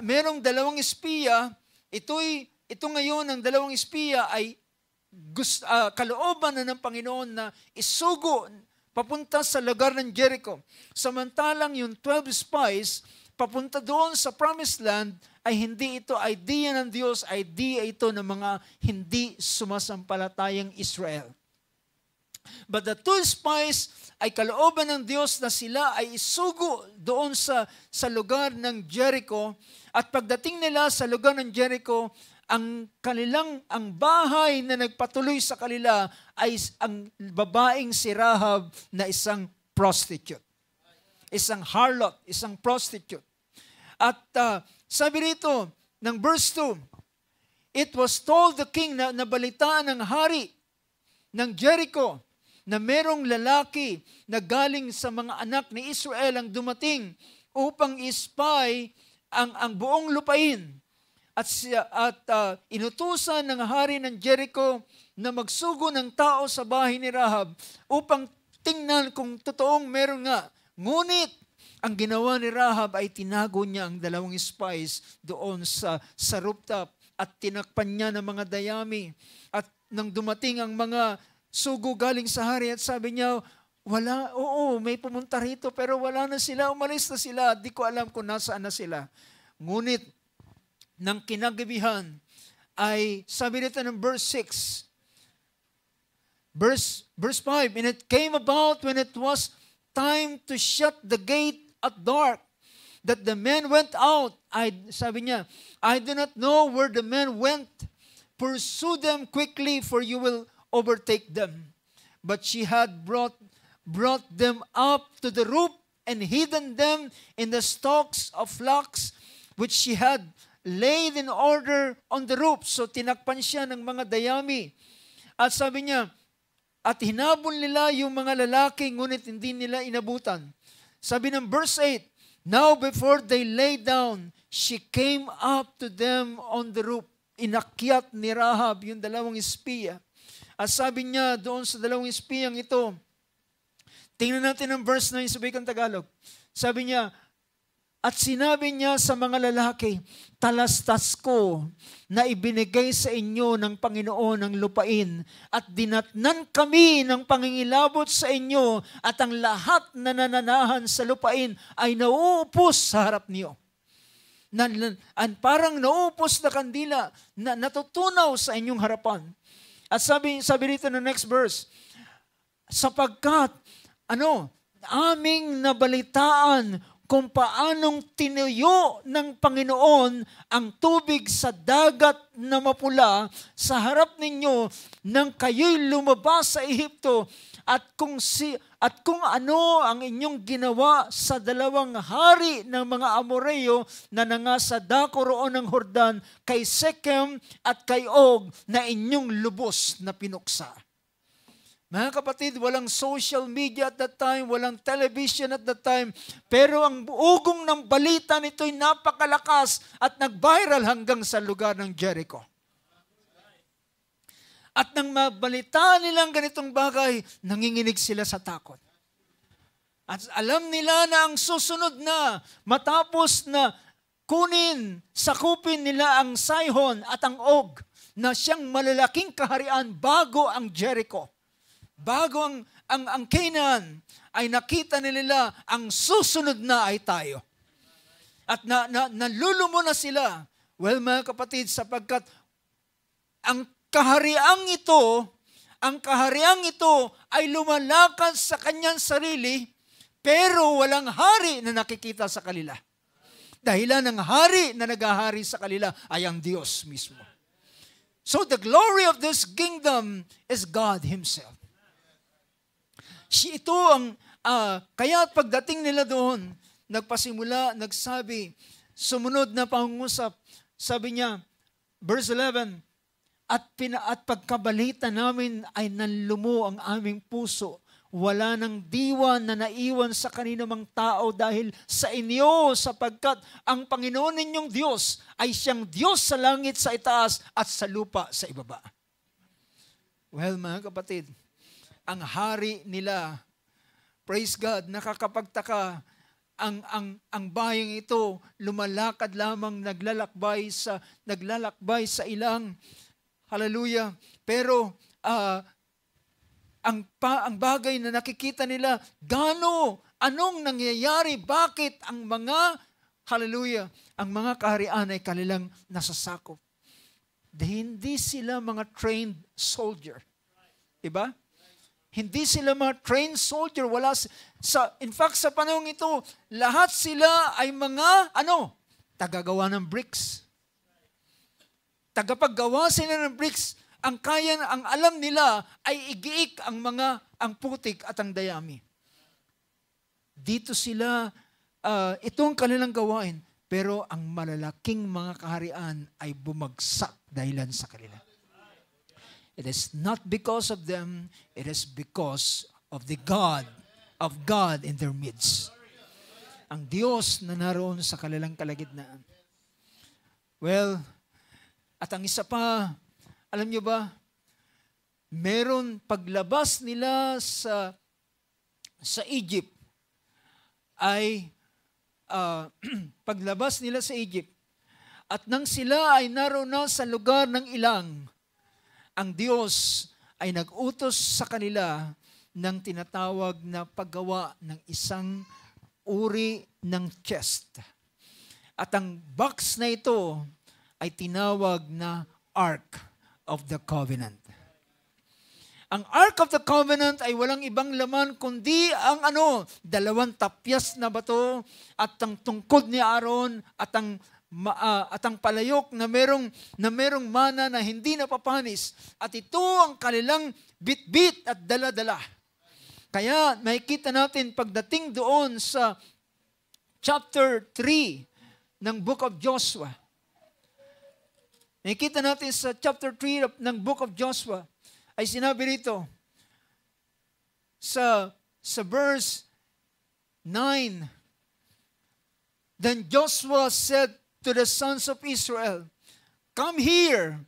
Merong 2 espiya. Ito ngayon, ang 2 espiya ay kalooban na ng Panginoon na isugo papunta sa lugar ng Jericho. Samantalang yung 12 spies, papunta doon sa promised land, ay hindi ito idea ng Diyos, idea ito ng mga hindi sumasampalatayang Israel. But the 2 spies ay kalooban ng Diyos na sila ay isugo doon sa lugar ng Jericho. At pagdating nila sa lugar ng Jericho, ang bahay na nagpatuloy sa kanila ay ang babaeng si Rahab na isang prostitute. Isang harlot, isang prostitute. At sabi rito ng verse 2, It was told the king, na nabalitaan ng hari ng Jericho na merong lalaki na galing sa mga anak ni Israel ang dumating upang ispy ang buong lupain. At inutusan ng hari ng Jericho na magsugo ng tao sa bahay ni Rahab upang tingnan kung totoong meron nga. Ngunit, ang ginawa ni Rahab ay tinago niya ang 2 spies doon sa rooftop at tinakpan niya ng mga dayami. At nang dumating ang mga sugo galing sa hari at sabi niya, may pumunta rito pero wala na sila, umalis na sila, di ko alam kung nasaan na sila. Ngunit, nang kinagabihan ay sabi nito ng verse 6, verse 5, And it came about when it was time to shut the gate at dark, that the men went out. Sabi niya, I do not know where the men went. Pursue them quickly, for you will overtake them. But she had brought them up to the roof and hidden them in the stalks of flax, which she had laid in order on the roof. So tinakpan siya ng mga dayami. At sabi niya, at hinabol nila yung mga lalaki, ngunit hindi nila inabutan. Sabi ng verse 8, Now before they lay down, she came up to them on the roof. Inakyat ni Rahab yung 2 espiya. At sabi niya doon sa 2 espiyang ito, tingnan natin ang verse 9 sa Bicol Tagalog. Sabi niya, at sinabi niya sa mga lalaki, talastas ko na ibinigay sa inyo ng Panginoon ang lupain at dinatnan kami ng pangingilabot sa inyo at ang lahat na nananahan sa lupain ay nauupos sa harap niyo. Parang nauupos na kandila na natutunaw sa inyong harapan. At sabi rito na next verse, sapagkat aming nabalitaan kung paanong tinuyo ng Panginoon ang tubig sa dagat na mapula sa harap ninyo nang kayo'y lumabas sa Ehipto at kung ano ang inyong ginawa sa 2 hari ng mga Amoreo na nangasadako roon ng Hordan kay Shechem at kay Og na inyong lubos na pinuksa. Mga kapatid, walang social media at that time, walang television at that time, pero ang ugong ng balita nito'y napakalakas at nag-viral hanggang sa lugar ng Jericho. At nang mabalita nilang ganitong bagay, nanginginig sila sa takot. At alam nila na ang susunod na, matapos na sakupin nila ang Sihon at ang Og, na siyang malalaking kaharian bago ang Jericho. Bago ang Canaan, ay nakita nila ang susunod na ay tayo. At nalulumo na sila. Well, mga kapatid, sapagkat ang kahariang ito ay lumalakad sa kanyang sarili, pero walang hari na nakikita sa kanila. Dahilan ng hari na naghahari sa kanila ay ang Diyos mismo. So the glory of this kingdom is God Himself. Ito kaya pagdating nila doon, nagpasimula, nagsabi, sumunod na pangungusap, sabi niya, Verse 11, at pagkabalita namin ay nanlumo ang aming puso. Wala ng diwa na naiwan sa kaninumang tao dahil sa inyo, sapagkat ang Panginoon ninyong Diyos ay siyang Diyos sa langit sa itaas at sa lupa sa ibaba. Well, mga kapatid, ang hari nila, praise God, nakakapagtaka, ang bayang ito lumalakad lamang, naglalakbay sa ilang, hallelujah, pero ang bagay na nakikita nila, anong nangyayari, bakit ang mga, hallelujah, ang mga kaharian ay kanilang nasasakop. Hindi sila mga trained soldier. Diba? Hindi sila mga trained soldier. In fact, sa panahon ito, lahat sila ay mga, tagagawa ng bricks. Tagapaggawa sila ng bricks. Ang alam nila ay igiik ang putik at ang dayami. Dito sila, itong kanilang gawain, pero ang malalaking mga kaharian ay bumagsak dahilan sa kanila. It is not because of them, it is because of the God in their midst. Ang Diyos na naroon sa kanilang kalagitnaan. Well, at ang isa pa, alam nyo ba, meron paglabas nila sa Egypt ay paglabas nila sa Egypt at nang sila ay naroon na sa lugar ng ilang, ang Diyos ay nag-utos sa kanila ng tinatawag na paggawa ng isang uri ng chest. At ang box na ito ay tinawag na Ark of the Covenant. Ang Ark of the Covenant ay walang ibang laman kundi ang 2 tapyas na bato at ang tungkod ni Aaron at ang palayok na merong mana na hindi napapanis. At ito ang kanilang bit-bit at dala-dala. Kaya makikita natin pagdating doon sa chapter 3 ng Book of Joshua. Nakikita natin sa chapter 3 ng Book of Joshua, ay sinabi rito, sa verse 9, Then Joshua said to the sons of Israel, Come here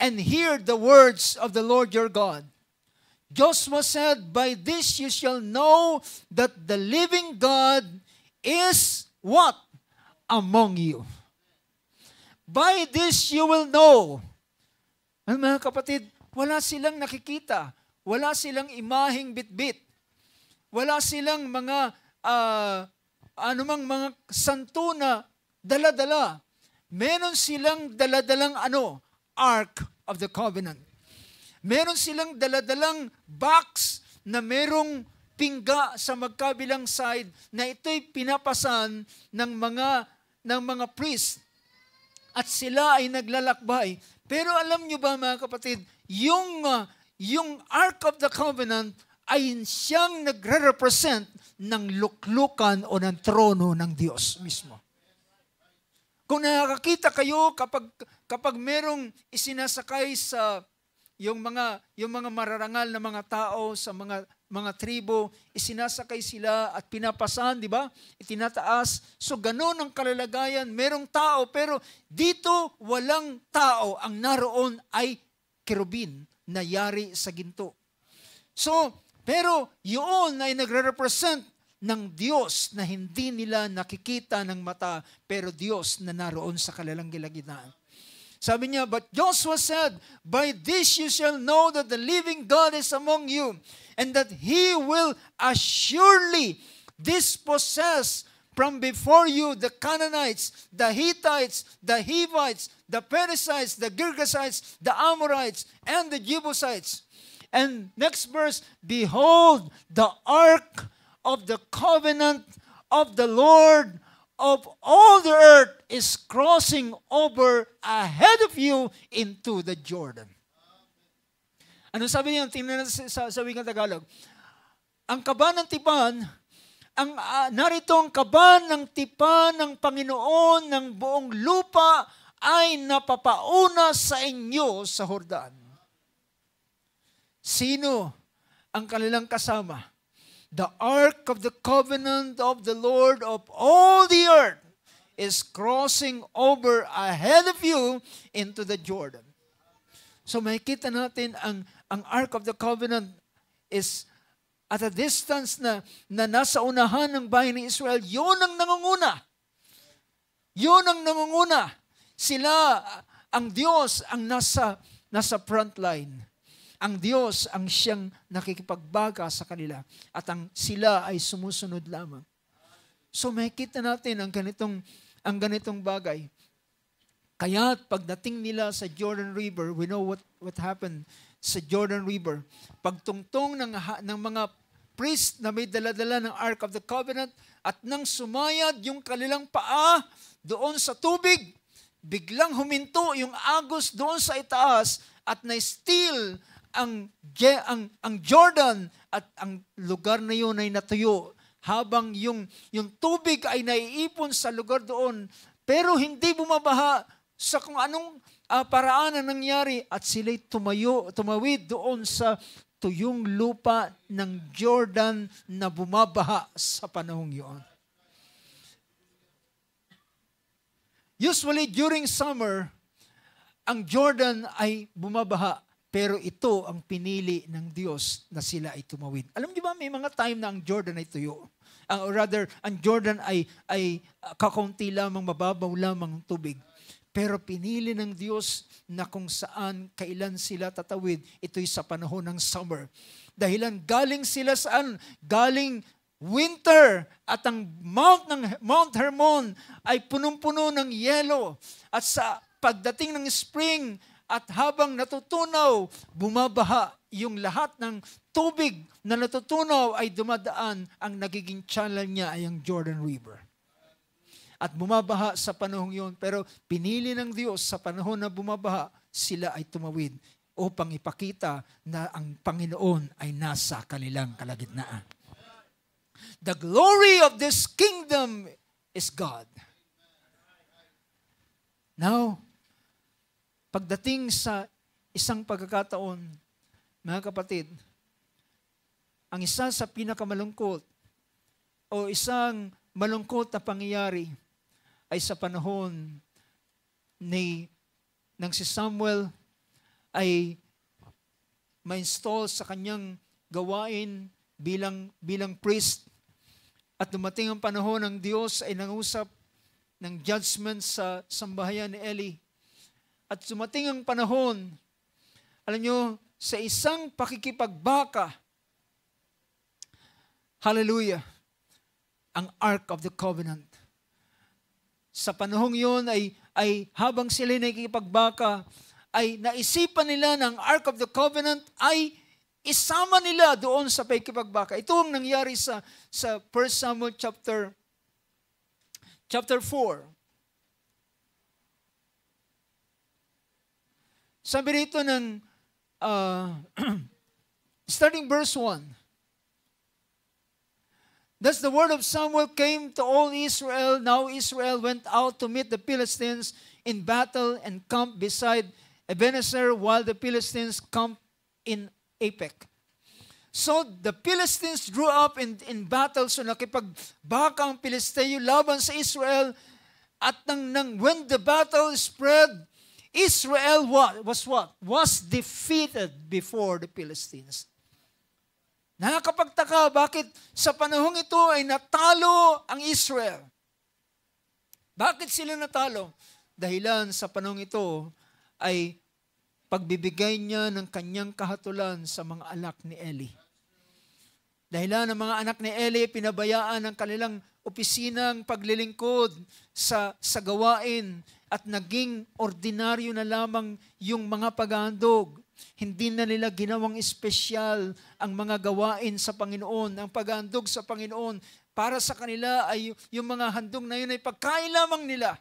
and hear the words of the Lord your God. Joshua said, By this you shall know that the living God is what? Among you. By this you will know. Mga kapatid, wala silang nakikita. Wala silang imaheng bitbit. Wala silang mga mga santo na dala-dala. Meron silang dala-dalang Ark of the Covenant. Meron silang dala-dalang box na merong pingga sa magkabilang side na ito'y pinapasan ng mga priest. At sila ay naglalakbay. Pero alam nyo ba mga kapatid, yung Ark of the Covenant ay siyang nagre-represent ng luklukan o ng trono ng Diyos mismo. Kung nakakita kayo kapag merong isinasakay sa yung mga mararangal na mga tao sa mga tribo, isinasakay sila at pinapasan, di ba? Itinataas. So ganoon ang kalalagayan, merong tao, pero dito walang tao. Ang naroon ay kerubin na yari sa ginto. So, pero yun ay nagre-represent ng Diyos na hindi nila nakikita ng mata, pero Diyos na naroon sa kanilang gilagidnaan. Sabi niya, But Joshua said, By this you shall know that the living God is among you, and that He will assuredly dispossess from before you the Canaanites, the Hittites, the Hivites, the Perizzites, the Girgashites, the Amorites, and the Jebusites. And next verse, Behold, the ark of the covenant of the Lord of all the earth is crossing over ahead of you into the Jordan. Ano sabi niya? Tingnan natin sa wikang Tagalog. Ang kaba ng tipan, narito ang kaba ng tipan ng Panginoon ng buong lupa ay napapauna sa inyo sa Jordan. Sino ang kanilang kasama? The Ark of the Covenant of the Lord of all the earth is crossing over ahead of you into the Jordan. So makikita natin ang Ark of the Covenant is at a distance na nasa unahan ng bayan ng Israel. Yun ang nangunguna. Yun ang nangunguna. Sila, ang Diyos ang nasa front line. Ang Diyos ang siyang nakikipagbaga sa kanila at sila ay sumusunod lamang. So makikita natin ang ganitong bagay. Kaya pagdating nila sa Jordan River, we know what happened sa Jordan River. Pagtungtong ng mga priest na may daladala ng Ark of the Covenant at nang sumayad yung kanilang paa doon sa tubig, biglang huminto yung agos doon sa itaas at na-still ang Jordan at ang lugar na yun ay natuyo habang yung tubig ay naiipon sa lugar doon pero hindi bumabaha sa kung anong paraan ang nangyari at sila'y tumawid doon sa tuyong lupa ng Jordan na bumabaha sa panahong yun. Usually during summer, ang Jordan ay bumabaha. Pero ito ang pinili ng Diyos na sila ay tumawid. Alam niyo ba, may mga time na ang Jordan ay tuyo. Ang Jordan ay kakaunti lamang, mababaw lamang ang tubig. Pero pinili ng Diyos na kung saan, kailan sila tatawid, ito'y sa panahon ng summer. Dahilan galing sila saan? Galing winter at ang Mount Hermon ay punong-puno ng yelo. At sa pagdating ng spring, at habang natutunaw, bumabaha yung lahat ng tubig na natutunaw ay dumadaan, ang nagiging channel niya ay ang Jordan River. At bumabaha sa panahong yun, pero pinili ng Diyos sa panahon na bumabaha, sila ay tumawid upang ipakita na ang Panginoon ay nasa kanilang kalagitnaan. The glory of this kingdom is God. Now, pagdating sa isang pagkakataon, mga kapatid, ang isa sa pinakamalungkot o isang malungkot na pangyayari ay sa panahon ng si Samuel ay ma-install sa kanyang gawain bilang priest at dumating ang panahon ng Diyos ay nangusap ng judgment sa sambahayan ni Eli. At sumating ang panahon, alam nyo, sa isang pakikipagbaka, hallelujah, ang Ark of the Covenant. Sa panahong yun ay habang sila nakikipagbaka, ay naisipan nila ng Ark of the Covenant ay isama nila doon sa pakikipagbaka. Ito ang nangyari sa 1 Samuel chapter 4. Sabi rito ng, starting verse 1. Thus the word of Samuel came to all Israel. Now Israel went out to meet the Philistines in battle and camped beside Ebenezer while the Philistines camped in Aphek. So the Philistines drew up in battle. So nakipagbaka ang Pilisteo laban sa Israel. At when the battle spread, Israel was defeated before the Philistines. Nakakapagtaka, bakit sa panahong ito ay natalo ang Israel? Bakit sila natalo? Dahilan sa panahong ito ay pagbibigay niya ng kanyang kahatulan sa mga anak ni Eli. Dahilan ng mga anak ni Eli, pinabayaan ng kanilang opisinang paglilingkod sa gawain at naging ordinaryo na lamang yung mga paghahandog. Hindi na nila ginawang espesyal ang mga gawain sa Panginoon. Ang paghahandog sa Panginoon, para sa kanila ay yung mga handog na yun ay pagkain lamang nila.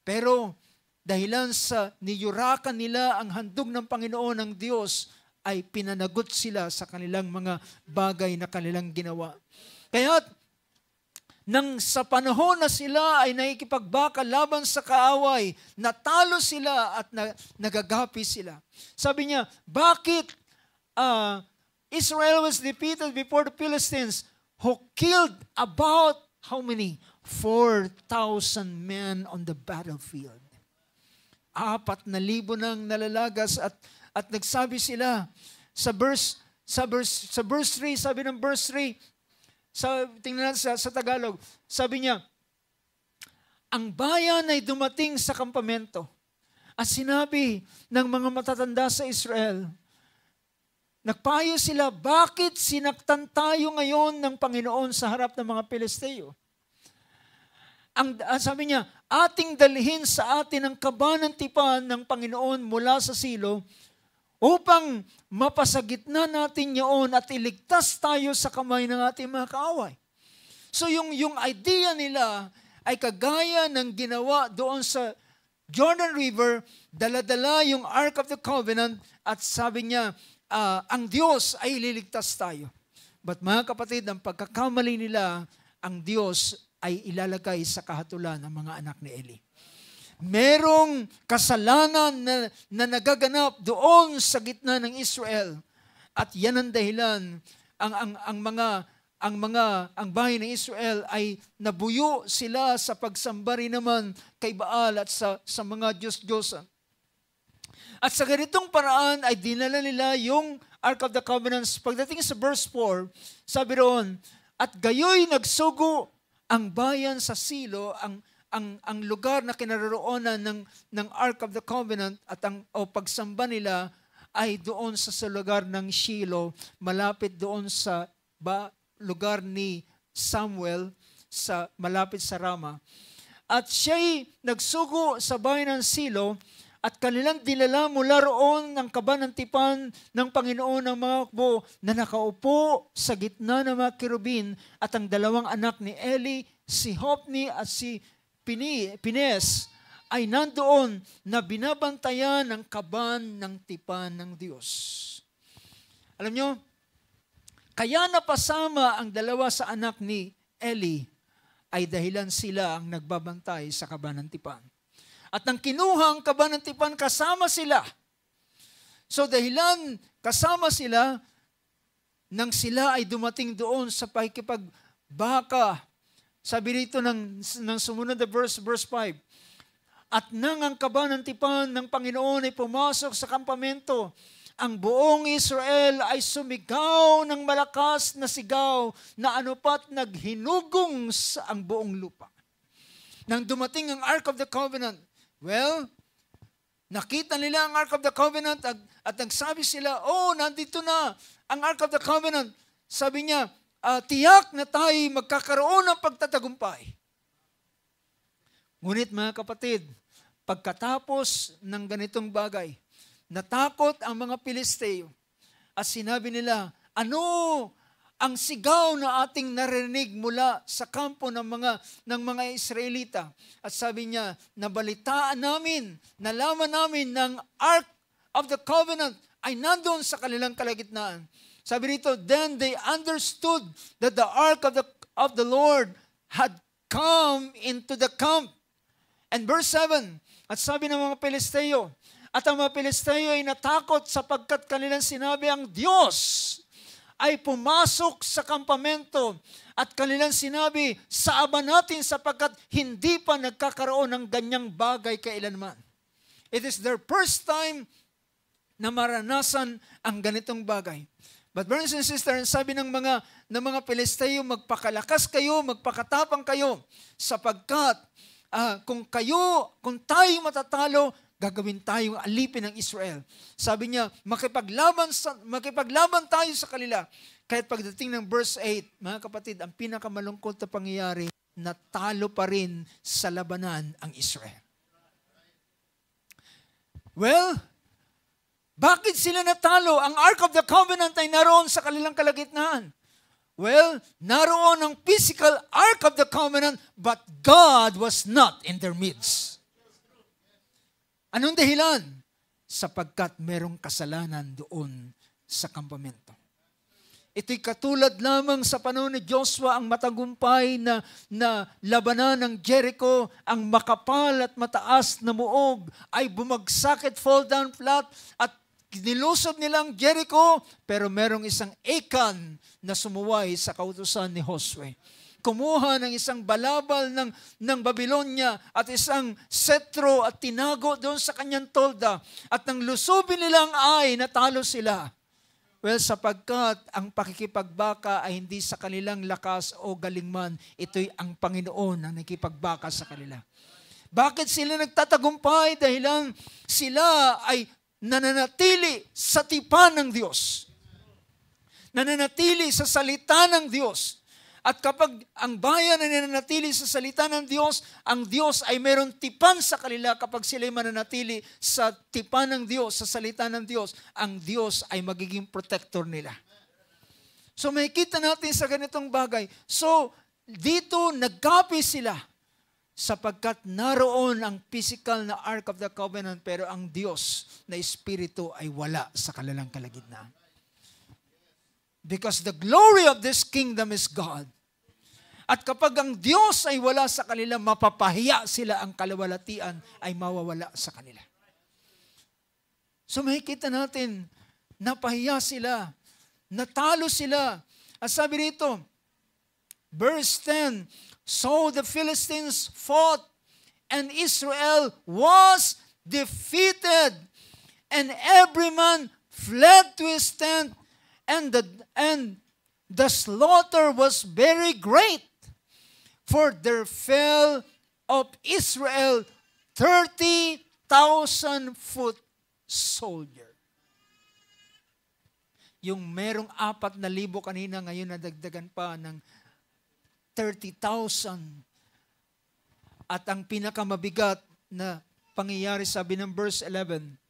Pero dahilan sa niyurakan nila ang handog ng Panginoon ng Diyos, ay pinanagot sila sa kanilang mga bagay na kanilang ginawa. Kaya nang sa panahon na sila ay nakikipagbaka laban sa kaaway, natalo sila at nagagapi sila. Sabi niya, bakit Israel was defeated before the Philistines who killed about how many? 4,000 men on the battlefield. 4,000 nang nalalagas at nagsabi sila sa verse 3, sabi ng verse 3, tingnan natin sa Tagalog, sabi niya, ang bayan ay dumating sa kampamento at sinabi ng mga matatanda sa Israel, nagpayo sila, bakit sinaktan tayo ngayon ng Panginoon sa harap ng mga Pilisteo? Sabi niya, ating dalhin sa atin ang kabanang-tipan ng Panginoon mula sa Silo upang mapasagitna natin yun at iligtas tayo sa kamay ng ating mga kaaway. So yung idea nila ay kagaya ng ginawa doon sa Jordan River, dala-dala yung Ark of the Covenant at sabi niya, ang Diyos ay ililigtas tayo. But mga kapatid, ang pagkakamali nila, ang Diyos ay ilalagay sa kahatulan ng mga anak ni Eli. Merong kasalanan na nagaganap doon sa gitna ng Israel. At yan ang dahilan, ang bahay ng Israel ay nabuyo sila sa pagsamba rin naman kay Baal at sa mga Diyos-Diyosan. At sa ganitong paraan ay dinala nila yung Ark of the Covenants. Pagdating sa verse 4, sabi roon, at gayoy nagsugo ang bayan sa Silo, ang lugar na kinaroroonan ng Ark of the Covenant at pagsamba nila ay doon sa lugar ng Shiloh, malapit doon sa lugar ni Samuel, malapit sa Rama. At siya'y nagsugo sa bayan ng Silo at kanilang dinala mula roon ng kabanang-tipan ng Panginoon ng mga hukbo na nakaupo sa gitna ng mga kirubin at ang dalawang anak ni Eli, si Hopni at si Pines ay nandoon na binabantayan ng kaban ng tipan ng Diyos. Alam nyo, kaya napasama ang dalawa sa anak ni Eli ay dahilan sila ang nagbabantay sa kaban ng tipan. At nang kinuha ang kaban ng tipan, kasama sila. So dahilan kasama sila, nang sila ay dumating doon sa pakikipagbaka. Sabi rito ng sumunod na verse 5, at nang ang kaban ng tipan ng Panginoon ay pumasok sa kampamento, ang buong Israel ay sumigaw ng malakas na sigaw na anupat naghinugong sa ang buong lupa. Nang dumating ang Ark of the Covenant, well, nakita nila ang Ark of the Covenant at nagsabi sila, nandito na ang Ark of the Covenant. Sabi niya, tiyak na tayo magkakaroon ng pagtatagumpay. Ngunit mga kapatid, pagkatapos ng ganitong bagay, natakot ang mga Pilisteo at sinabi nila, ano ang sigaw na ating narinig mula sa kampo ng mga Israelita? At sabi niya, nabalitaan namin, nalaman namin ng Ark of the Covenant ay nandoon sa kanilang kalagitnaan. Sabi rito, then they understood that the ark of the Lord had come into the camp. And verse 7, at sabi ng mga Pilisteo, at ang mga Pilisteo ay natakot sapagkat kanilang sinabi, ang Diyos ay pumasok sa kampamento at kanilang sinabi, saaban natin sapagkat hindi pa nagkakaroon ng ganyang bagay kailanman. It is their first time na maranasan ang ganitong bagay. But brothers and sisters, sabi ng mga Pilisteo, magpakalakas kayo, magpakatapang kayo, sapagkat kung tayo matatalo, gagawin tayong alipin ng Israel. Sabi niya, makipaglaban tayo sa kanila. Kahit pagdating ng verse 8, mga kapatid, ang pinakamalungkot na pangyayari, natalo pa rin sa labanan ang Israel. Well, bakit sila natalo? Ang Ark of the Covenant ay naroon sa kanilang kalagitnaan. Well, naroon ang physical Ark of the Covenant, but God was not in their midst. Anong dahilan? Sapagkat merong kasalanan doon sa kampamento. Ito'y katulad lamang sa panahon ni Joshua, ang matagumpay na labanan ng Jericho, ang makapal at mataas na muog ay bumagsak at fall down flat at nilusod nilang Jericho, pero merong isang Achan na sumuway sa kautusan ni Josue. Kumuha ng isang balabal ng Babylonia at isang setro at tinago doon sa kanyang tolda. At nang lusubin nilang ay natalo sila. Well, sapagkat ang pakikipagbaka ay hindi sa kanilang lakas o galing man, ito'y ang Panginoon ang nakikipagbaka sa kanila. Bakit sila nagtatagumpay? Dahilan sila ay nananatili sa tipan ng Diyos. Nananatili sa salita ng Diyos. At kapag ang bayan ay nananatili sa salita ng Diyos, ang Diyos ay mayroong tipan sa kanila. Kapag sila ay mananatili sa tipan ng Diyos, sa salita ng Diyos, ang Diyos ay magiging protector nila. So makikita natin sa ganitong bagay. So dito nagkapi sila sapagkat naroon ang physical na Ark of the Covenant, pero ang Diyos na Espiritu ay wala sa kanilang kalagitnaan. Because the glory of this kingdom is God. At kapag ang Diyos ay wala sa kanila, mapapahiya sila, ang kalawalatian ay mawawala sa kanila. So makikita natin, napahiya sila, natalo sila. At sabi rito, verse 10, so the Philistines fought, and Israel was defeated, and every man fled to his tent, and the slaughter was very great, for there fell of Israel 30,000 foot soldier. Yung merong 4,000 kanina, ngayon nadagdagan pa ng 30,000. At ang pinakamabigat na pangyayari, sabi ng verse 11,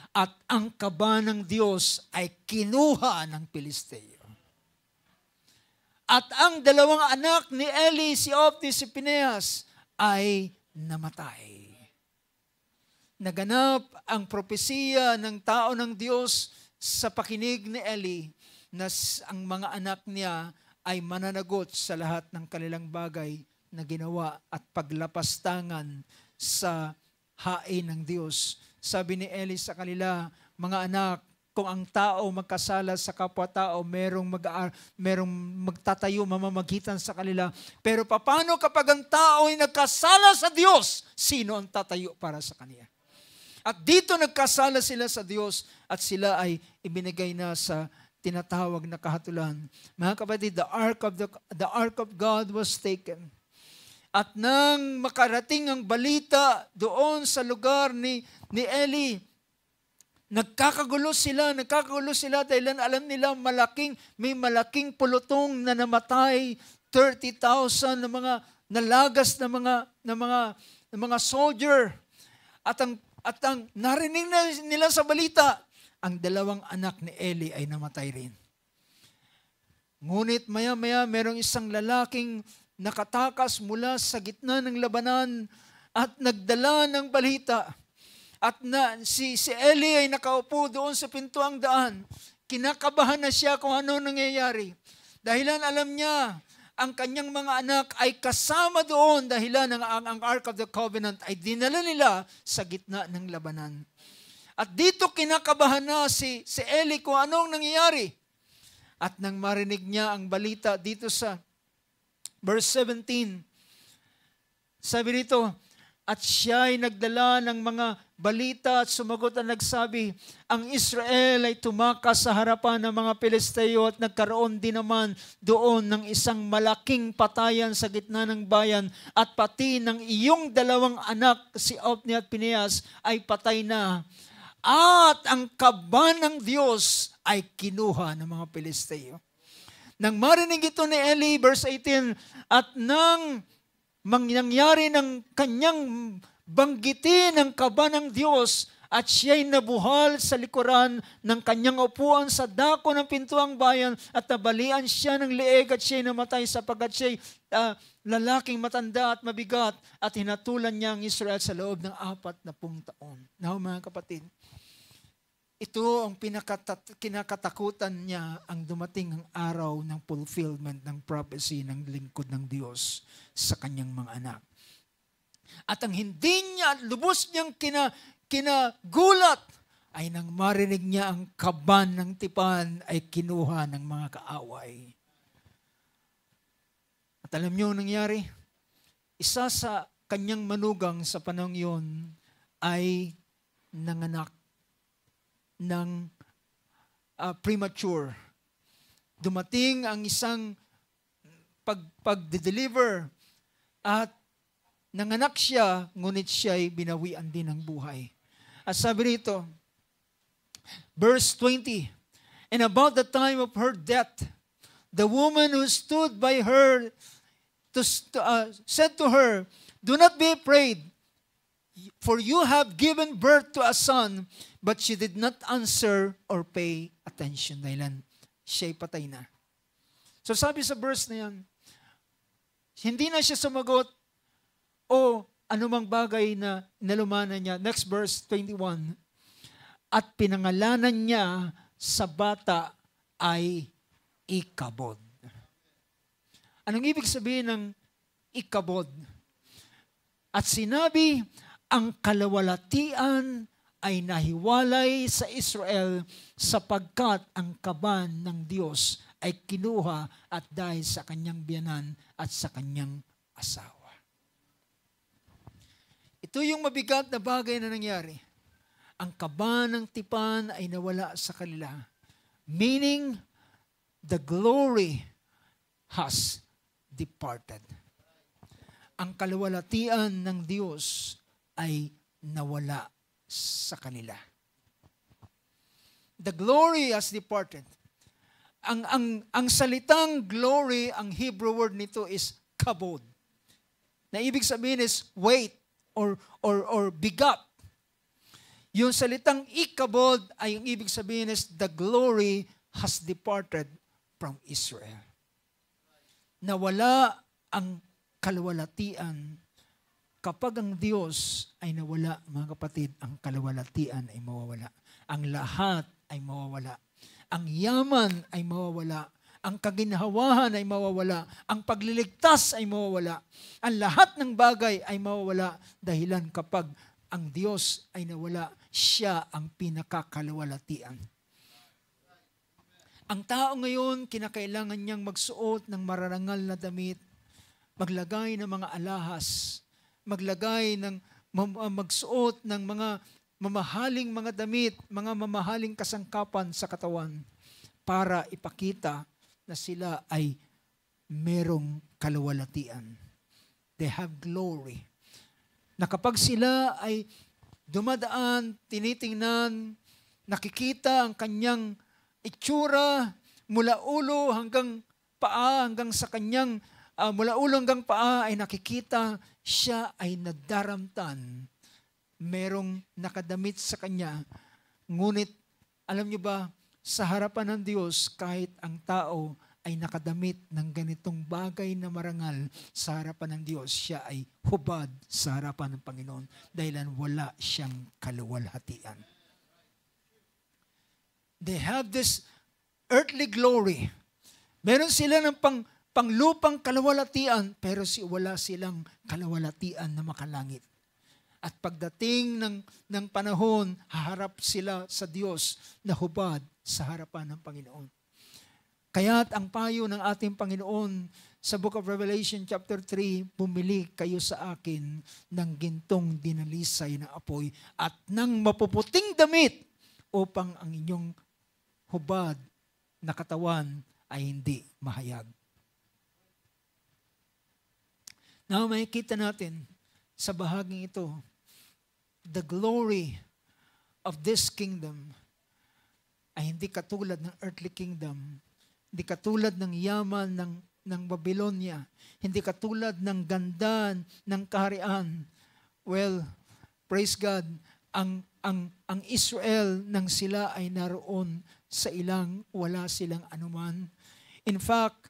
at ang kaba ng Diyos ay kinuha ng Pilisteo. At ang dalawang anak ni Eli, si Ofni, si Pineas, ay namatay. Naganap ang propesiya ng tao ng Diyos sa pakinig ni Eli na ang mga anak niya ay mananagot sa lahat ng kanilang bagay na ginawa at paglapastangan sa hain ng Diyos. Sabi ni Eli sa kanila, mga anak, kung ang tao magkasala sa kapwa-tao, merong magtatayo, mamamagitan sa kanila. Pero paano kapag ang tao ay nagkasala sa Diyos? Sino ang tatayo para sa kanya? At dito nagkasala sila sa Diyos at sila ay ibinigay na sa tinatawag na kahatulan. Mga kapatid, the ark of God was taken. At nang makarating ang balita doon sa lugar ni Eli, nagkakagulo sila dahil alam nila may malaking pulutong na namatay, 30,000 na mga nalagas na mga soldier. At ang narinig nila sa balita, ang dalawang anak ni Eli ay namatay rin. Ngunit maya-maya merong isang lalaking nakatakas mula sa gitna ng labanan at nagdala ng balita. At si Eli ay nakaupo doon sa pintuang daan. Kinakabahan na siya kung ano nangyayari. Dahilan alam niya, ang kanyang mga anak ay kasama doon dahilan ang Ark of the Covenant ay dinala nila sa gitna ng labanan. At dito kinakabahan na si Eli kung anong nangyayari. At nang marinig niya ang balita dito sa verse 17, sabi rito, at siya ay nagdala ng mga balita at sumagot at nagsabi, ang Israel ay tumakas sa harapan ng mga Pilisteo at nagkaroon din naman doon ng isang malaking patayan sa gitna ng bayan at pati ng iyong dalawang anak, si Ofni at Pineas, ay patay na. At ang kaba ng Diyos ay kinuha ng mga Pilisteo. Nang marinig ito ni Eli, verse 18, at nang mangyari ng kanyang banggitin ang kaba ng Diyos at siya'y nabuhal sa likuran ng kanyang upuan sa dako ng pintuang bayan at nabalian siya ng leeg at siya'y namatay sapagkat siya'y lalaking matanda at mabigat at hinatulan niya ang Israel sa loob ng 40 taon. Now mga kapatid, ito ang kinakatakutan niya, ang dumating ang araw ng fulfillment ng prophecy ng lingkod ng Diyos sa kanyang mga anak. At ang hindi niya, lubos niyang kinagulat, ay nang marinig niya ang kaban ng tipan ay kinuha ng mga kaaway. At alam niyo ang nangyari? Isa sa kanyang manugang sa panahon yun ay nanganak ng premature. Dumating ang isang pag-deliver at nanganak siya, ngunit siya ay binawian din ng buhay. At sabi rito, verse 20, and about the time of her death, the woman who stood by her said to her, do not be afraid, for you have given birth to a son. But she did not answer or pay attention dahil siya'y patay na. So sabi sa verse na yan, hindi na siya sumagot o anumang bagay na nalumanan niya. Next verse, 21. At pinangalanan niya sa bata ay Ikabod. Anong ibig sabihin ng Ikabod? At sinabi, ang kalawalatian ay nahiwalay sa Israel sapagkat ang kaban ng Diyos ay kinuha at dahil sa kanyang biyanan at sa kanyang asawa. Ito yung mabigat na bagay na nangyari. Ang kaban ng tipan ay nawala sa kanila. Meaning, the glory has departed. Ang kalawalatian ng Diyos ay nawala sa kanila. The glory has departed. Ang salitang glory, ang Hebrew word nito is kabod. Na ibig sabihin is weight or bigat. Yung salitang ikabod ay ang ibig sabihin is the glory has departed from Israel. Nawala ang kalawalatian. Kapag ang Diyos ay nawala, mga kapatid, ang kalawalatian ay mawawala. Ang lahat ay mawawala. Ang yaman ay mawawala. Ang kaginhawahan ay mawawala. Ang pagliligtas ay mawawala. Ang lahat ng bagay ay mawawala dahilan kapag ang Diyos ay nawala, siya ang pinakakalawalatian. Ang tao ngayon, kinakailangan niyang magsuot ng mararangal na damit, maglagay ng mga alahas, magsuot ng mga mamahaling mga damit, mga mamahaling kasangkapan sa katawan para ipakita na sila ay merong kalawalatian. They have glory. Na kapag sila ay dumadaan, tinitingnan, nakikita ang kanyang itsura mula ulo hanggang paa, hanggang sa kanyang mula ulo hanggang paa ay nakikita siya ay nadaramtan. Merong nakadamit sa kanya. Ngunit, alam niyo ba, sa harapan ng Diyos, kahit ang tao ay nakadamit ng ganitong bagay na marangal sa harapan ng Diyos, siya ay hubad sa harapan ng Panginoon dahilan wala siyang kaluwalhatian. They have this earthly glory. Meron sila ng panglupang kalawalatian, pero wala silang kalawalatian na makalangit. At pagdating ng panahon, haharap sila sa Diyos na hubad sa harapan ng Panginoon. Kaya't ang payo ng ating Panginoon sa Book of Revelation chapter 3, bumili kayo sa akin ng gintong dinalisay na apoy at ng mapuputing damit upang ang inyong hubad na katawan ay hindi mahayag. Now, makikita natin sa bahaging ito, the glory of this kingdom ay hindi katulad ng earthly kingdom, hindi katulad ng yaman ng Babylonia, hindi katulad ng ganda ng kaharian. Well, praise God, ang Israel nang sila ay naroon sa ilang wala silang anuman. In fact,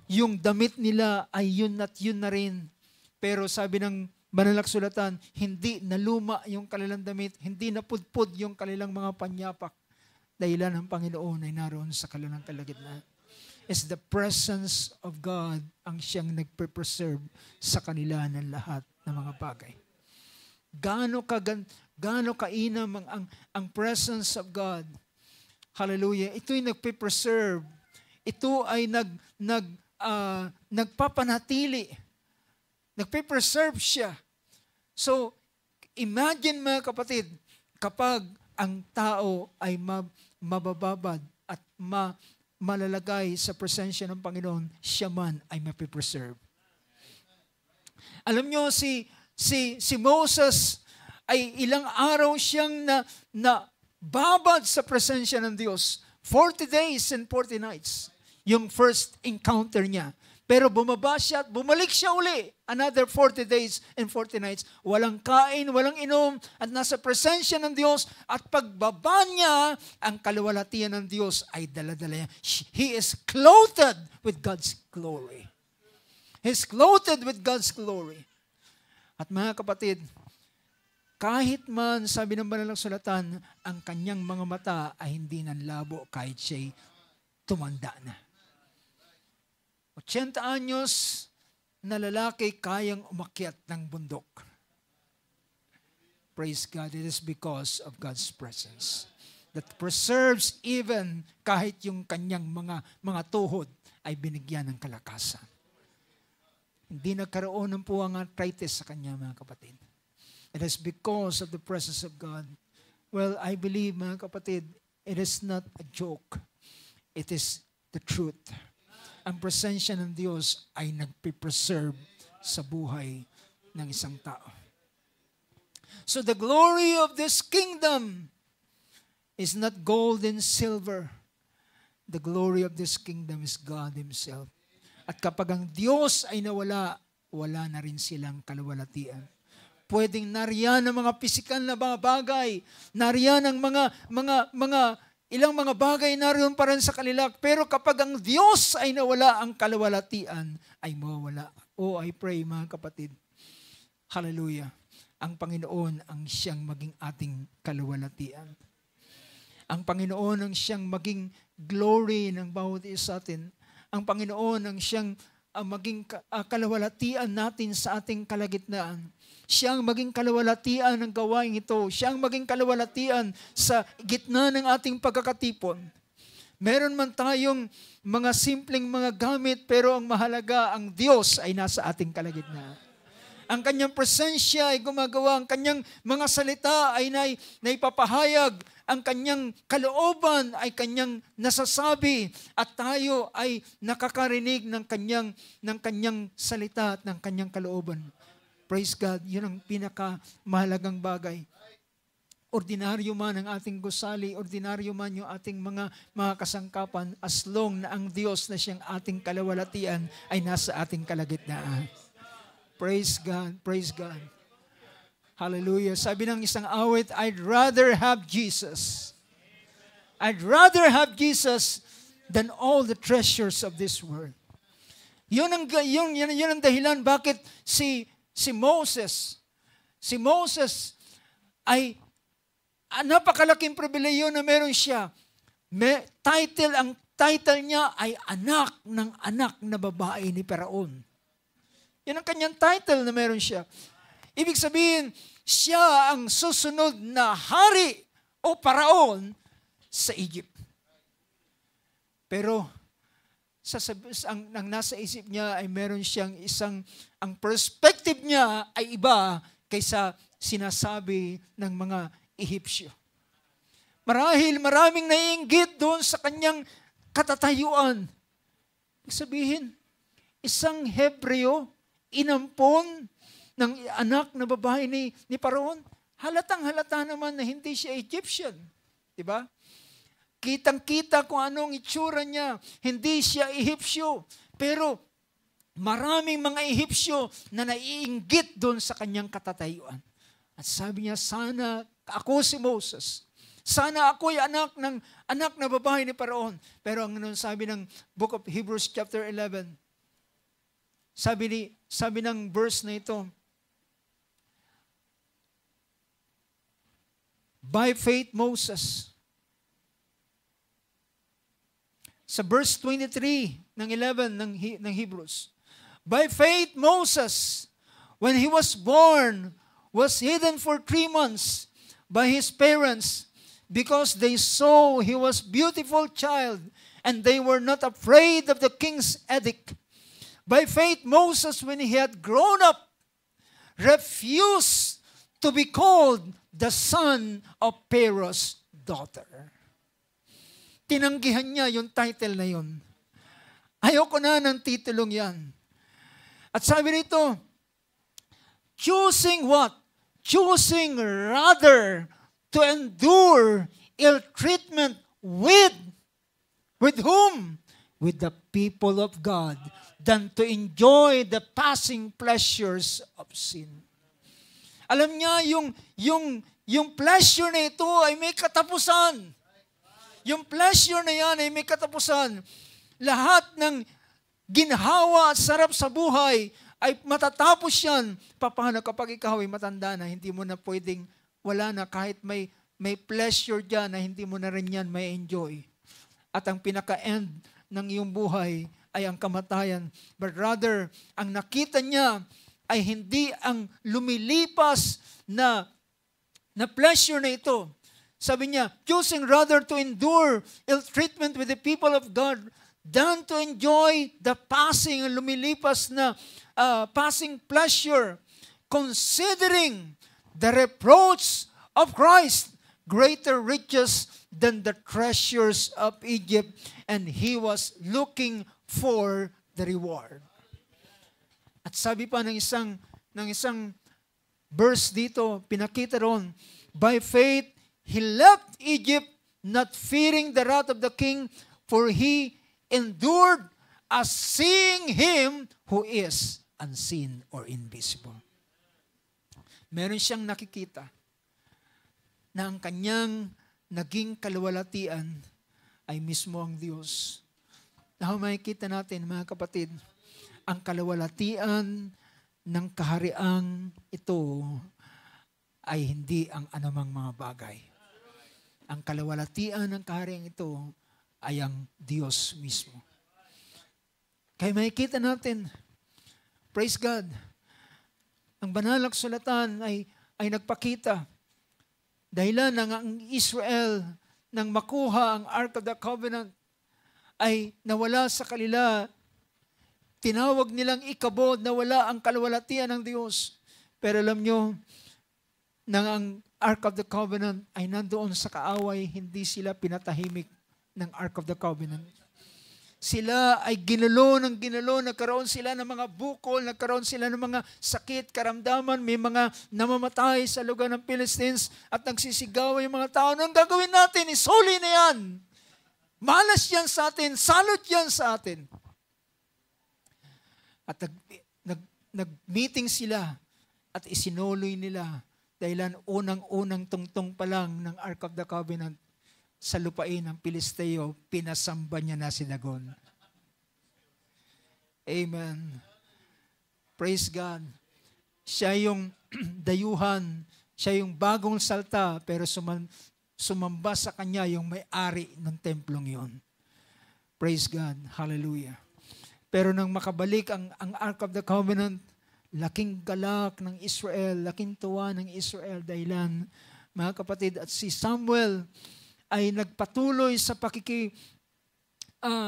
yung damit nila ay yun at yun na rin. Pero sabi ng banal na kasulatan, hindi naluma yung kanilang damit, hindi napudpod yung kanilang mga panyapak. Dahilan ng Panginoon ay naroon sa kanilang kalagitnaan. It's the presence of God ang siyang nagpe-preserve sa kanila ng lahat ng mga bagay. Gaano kainam ang presence of God. Hallelujah. Ito'y nagpe-preserve. Ito ay nagpapanatili. Nagpe-preserve siya. So, imagine mga kapatid, kapag ang tao ay mabababad at malalagay sa presensya ng Panginoon, siya man ay mapipreserve. Alam nyo, si Moses ay ilang araw siyang na babad sa presensya ng Diyos. 40 days and 40 nights. Yung first encounter niya. Pero bumaba siya at bumalik siya uli. Another 40 days and 40 nights. Walang kain, walang inom, at nasa presensya ng Diyos. At pagbaba niya, ang kaluwalhatian ng Diyos ay dala-dala niya. He is clothed with God's glory. He is clothed with God's glory. At mga kapatid, kahit man, sabi ng banal na kasulatan, ang kanyang mga mata ay hindi nanlabo kahit siya'y tumanda na. 80 anyos na lalaki kayang umakyat ng bundok. Praise God, it is because of God's presence that preserves even kahit yung kanyang mga tuhod ay binigyan ng kalakasan. Hindi nagkaroon ng puwang arthritis sa kanya, mga kapatid. It is because of the presence of God. Well, I believe, mga kapatid, it is not a joke. It is the truth. Ang presensya ng Diyos ay nagpipreserve sa buhay ng isang tao. So the glory of this kingdom is not gold and silver. The glory of this kingdom is God Himself. At kapag ang Diyos ay nawala, wala na rin silang kaluwalhatian. Pwedeng nariyan ang mga pisikal na mga bagay, nariyan ang ilang mga bagay naroon pa rin sa kanila. Pero kapag ang Diyos ay nawala, ang kaluwalhatian ay mawawala. Oh, I pray, mga kapatid. Hallelujah. Ang Panginoon ang siyang maging ating kaluwalhatian. Ang Panginoon ang siyang maging glory ng bawat isa atin. Ang Panginoon ang siyang maging kaluwalhatian natin sa ating kalagitnaan. Siya ang maging kaluwalhatian ng gawain ito. Siya ang maging kaluwalhatian sa gitna ng ating pagkakatipon. Meron man tayong mga simpleng mga gamit, pero ang mahalaga, ang Diyos ay nasa ating kalagitnaan. Ang kanyang presensya ay gumagawa, ang kanyang mga salita ay naipapahayag, ang kanyang kalooban ay kanyang nasasabi, at tayo ay nakakarinig ng kanyang salita at ng kanyang kalooban. Praise God, yun ang pinakamahalagang bagay. Ordinaryo man ang ating gusali, ordinaryo man yung ating mga kasangkapan, as long na ang Diyos na siyang ating kaluwalhatian ay nasa ating kalagitnaan. Praise God, praise God. Hallelujah. Sabi ng isang awit, I'd rather have Jesus. I'd rather have Jesus than all the treasures of this world. Yun ang dahilan bakit si Moses ay napakalaking pribileyo na meron siya. Ang title niya ay anak ng anak na babae ni Paraon. Yan ang kanyang title na meron siya. Ibig sabihin, siya ang susunod na hari o Paraon sa Egypt. Pero ang nasa isip niya ay meron siyang ang perspective niya ay iba kaysa sinasabi ng mga Ehipsyo. Marahil maraming naiinggit doon sa kanyang katatayuan. Ibig sabihin, isang Hebreo, inampon ng anak na babae ni Paraon, halatang-halata naman na hindi siya Egyptian. Diba? Kitang-kita kung anong itsura niya. Hindi siya Ehipsyo. Pero maraming mga Ehipsyo na naiinggit doon sa kanyang katatayuan. At sabi niya, sana ako si Moses. Sana ako'y anak na babae ni Paraon. Pero ang sabi ng Book of Hebrews chapter 11, sabi ng verse na ito, By faith, Moses. Sa verse 23 ng 11 ng Hebrews. By faith, Moses, when he was born, was hidden for 3 months by his parents because they saw he was beautiful child and they were not afraid of the king's edict. By faith, Moses, when he had grown up, refused to be called the son of Pharaoh's daughter. Tinanggihan niya yung title na yun. Ayoko na ng titulong yan. At sabi rito, choosing what? Choosing rather to endure ill treatment with whom? With the people of God, than to enjoy the passing pleasures of sin. Alam niya, yung pleasure na ito ay may katapusan. Yung pleasure na yan ay may katapusan. Lahat ng ginhawa at sarap sa buhay ay matatapos yan. Paano kapag ikaw ay matanda na, hindi mo na pwedeng, wala na, kahit may pleasure dyan na hindi mo na rin yan may enjoy. At ang pinaka-end ng iyong buhay ay ang kamatayan. But rather, ang nakita niya ay hindi ang lumilipas na pleasure na ito. Sabi niya, choosing rather to endure ill treatment with the people of God than to enjoy the passing, lumilipas na passing pleasure, considering the reproach of Christ greater riches than the treasures of Egypt, and he was looking for the reward. At sabi pa ng isang verse dito, pinakita ron, by faith, he left Egypt, not fearing the wrath of the king, for he endured as seeing him who is unseen or invisible. Meron siyang nakikita na ang kanyang naging kaluwalhatian ay mismo ang Diyos. Na makikita natin, mga kapatid, ang kaluwalhatian ng kahariang ito ay hindi ang anumang mga bagay. Ang kaluwalhatian ng kahariang ito ay ang Diyos mismo. Kaya makikita natin, praise God, ang banal na kasulatan ay nagpakita dahilan ng ang Israel nang makuha ang Ark of the Covenant ay nawala sa kanila. Tinawag nilang ikabod, nawala ang kaluwalhatian ng Diyos. Pero alam nyo, nang ang Ark of the Covenant ay nandoon sa kaaway, hindi sila pinatahimik ng Ark of the Covenant. Sila ay ginulo, nagkaroon sila ng mga bukol, nagkaroon sila ng mga sakit, karamdaman, may mga namamatay sa lugar ng Philistines at nagsisigaw yung mga tao. Anong gagawin natin? Isuli na yan. Malas yan sa atin, salot yan sa atin. At nag-meeting sila at isinuloy nila dahilan unang-unang tungtong pa lang ng Ark of the Covenant sa lupain ng Pilisteo, pinasamba niya na si Dagon. Amen. Praise God. Siya yung dayuhan, siya yung bagong salta, pero sumamba sa kanya yung may-ari ng templong yon. Praise God. Hallelujah. Pero nang makabalik ang Ark of the Covenant, laking galak ng Israel, laking tuwa ng Israel dahilan, mga kapatid, at si Samuel ay nagpatuloy sa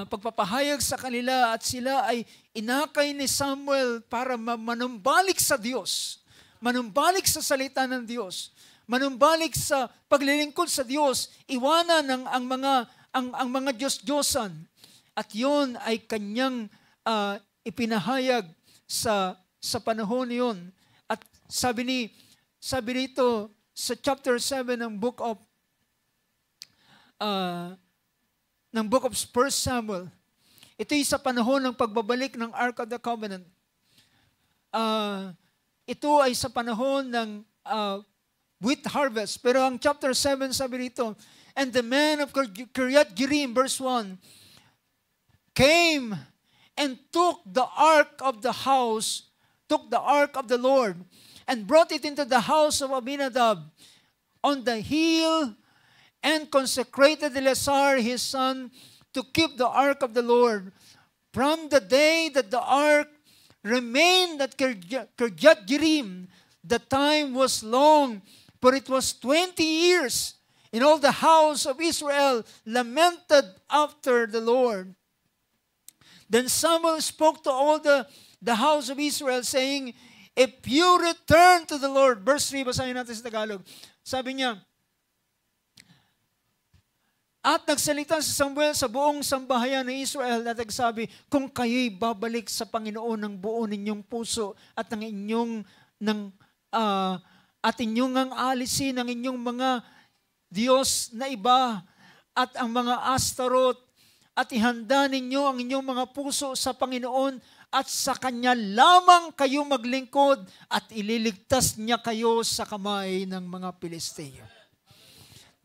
pagpapahayag sa kanila at sila ay inakay ni Samuel para manumbalik sa Diyos, manumbalik sa salita ng Diyos, manumbalik sa paglilingkod sa Diyos, iwanan ang mga Diyos-Diyosan. At yon ay kanyang ipinahayag sa panahon niyon. At sabi nito sa chapter 7 ng book of 1 Samuel. Ito ay sa panahon ng pagbabalik ng Ark of the Covenant. Ito ay sa panahon ng wheat harvest. Pero ang chapter 7 sabi rito, and the men of Kiryat Jearim, verse 1, came and took the ark of the ark of the Lord, and brought it into the house of Abinadab on the hill and consecrated Eleazar his son to keep the ark of the Lord. From the day that the ark remained at Kirjath Jearim, the time was long, for it was 20 years. And all the house of Israel lamented after the Lord. Then Samuel spoke to all the house of Israel, saying, if you return to the Lord, verse 3, basahin natin sa Tagalog. Sabi niya, at nagsalita si Samuel sa buong sambahayan ng Israel at nagsabi, kung kayo'y babalik sa Panginoon ng buo ninyong puso at ng inyong ang alisin ng inyong mga Diyos na iba at ang mga Astaroth at ihanda ninyo ang inyong mga puso sa Panginoon at sa Kanya lamang kayo maglingkod at ililigtas niya kayo sa kamay ng mga Pilisteo.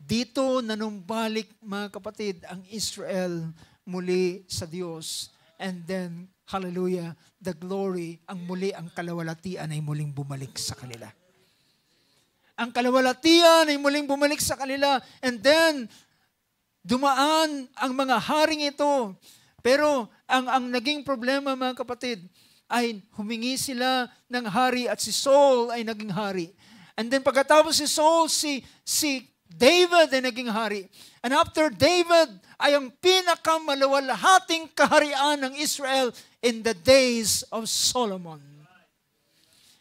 Dito nanumbalik, mga kapatid, ang Israel muli sa Diyos. And then, hallelujah, the glory, ang kalawalatian ay muling bumalik sa kanila. Ang kalawalatian ay muling bumalik sa kanila. And then, dumaan ang mga haring ito. Pero ang naging problema, mga kapatid, ay humingi sila ng hari at si Saul ay naging hari. And then pagkatapos si Saul, si David ay naging hari. And after David ay ang pinakamalawalhating kaharian ng Israel in the days of Solomon.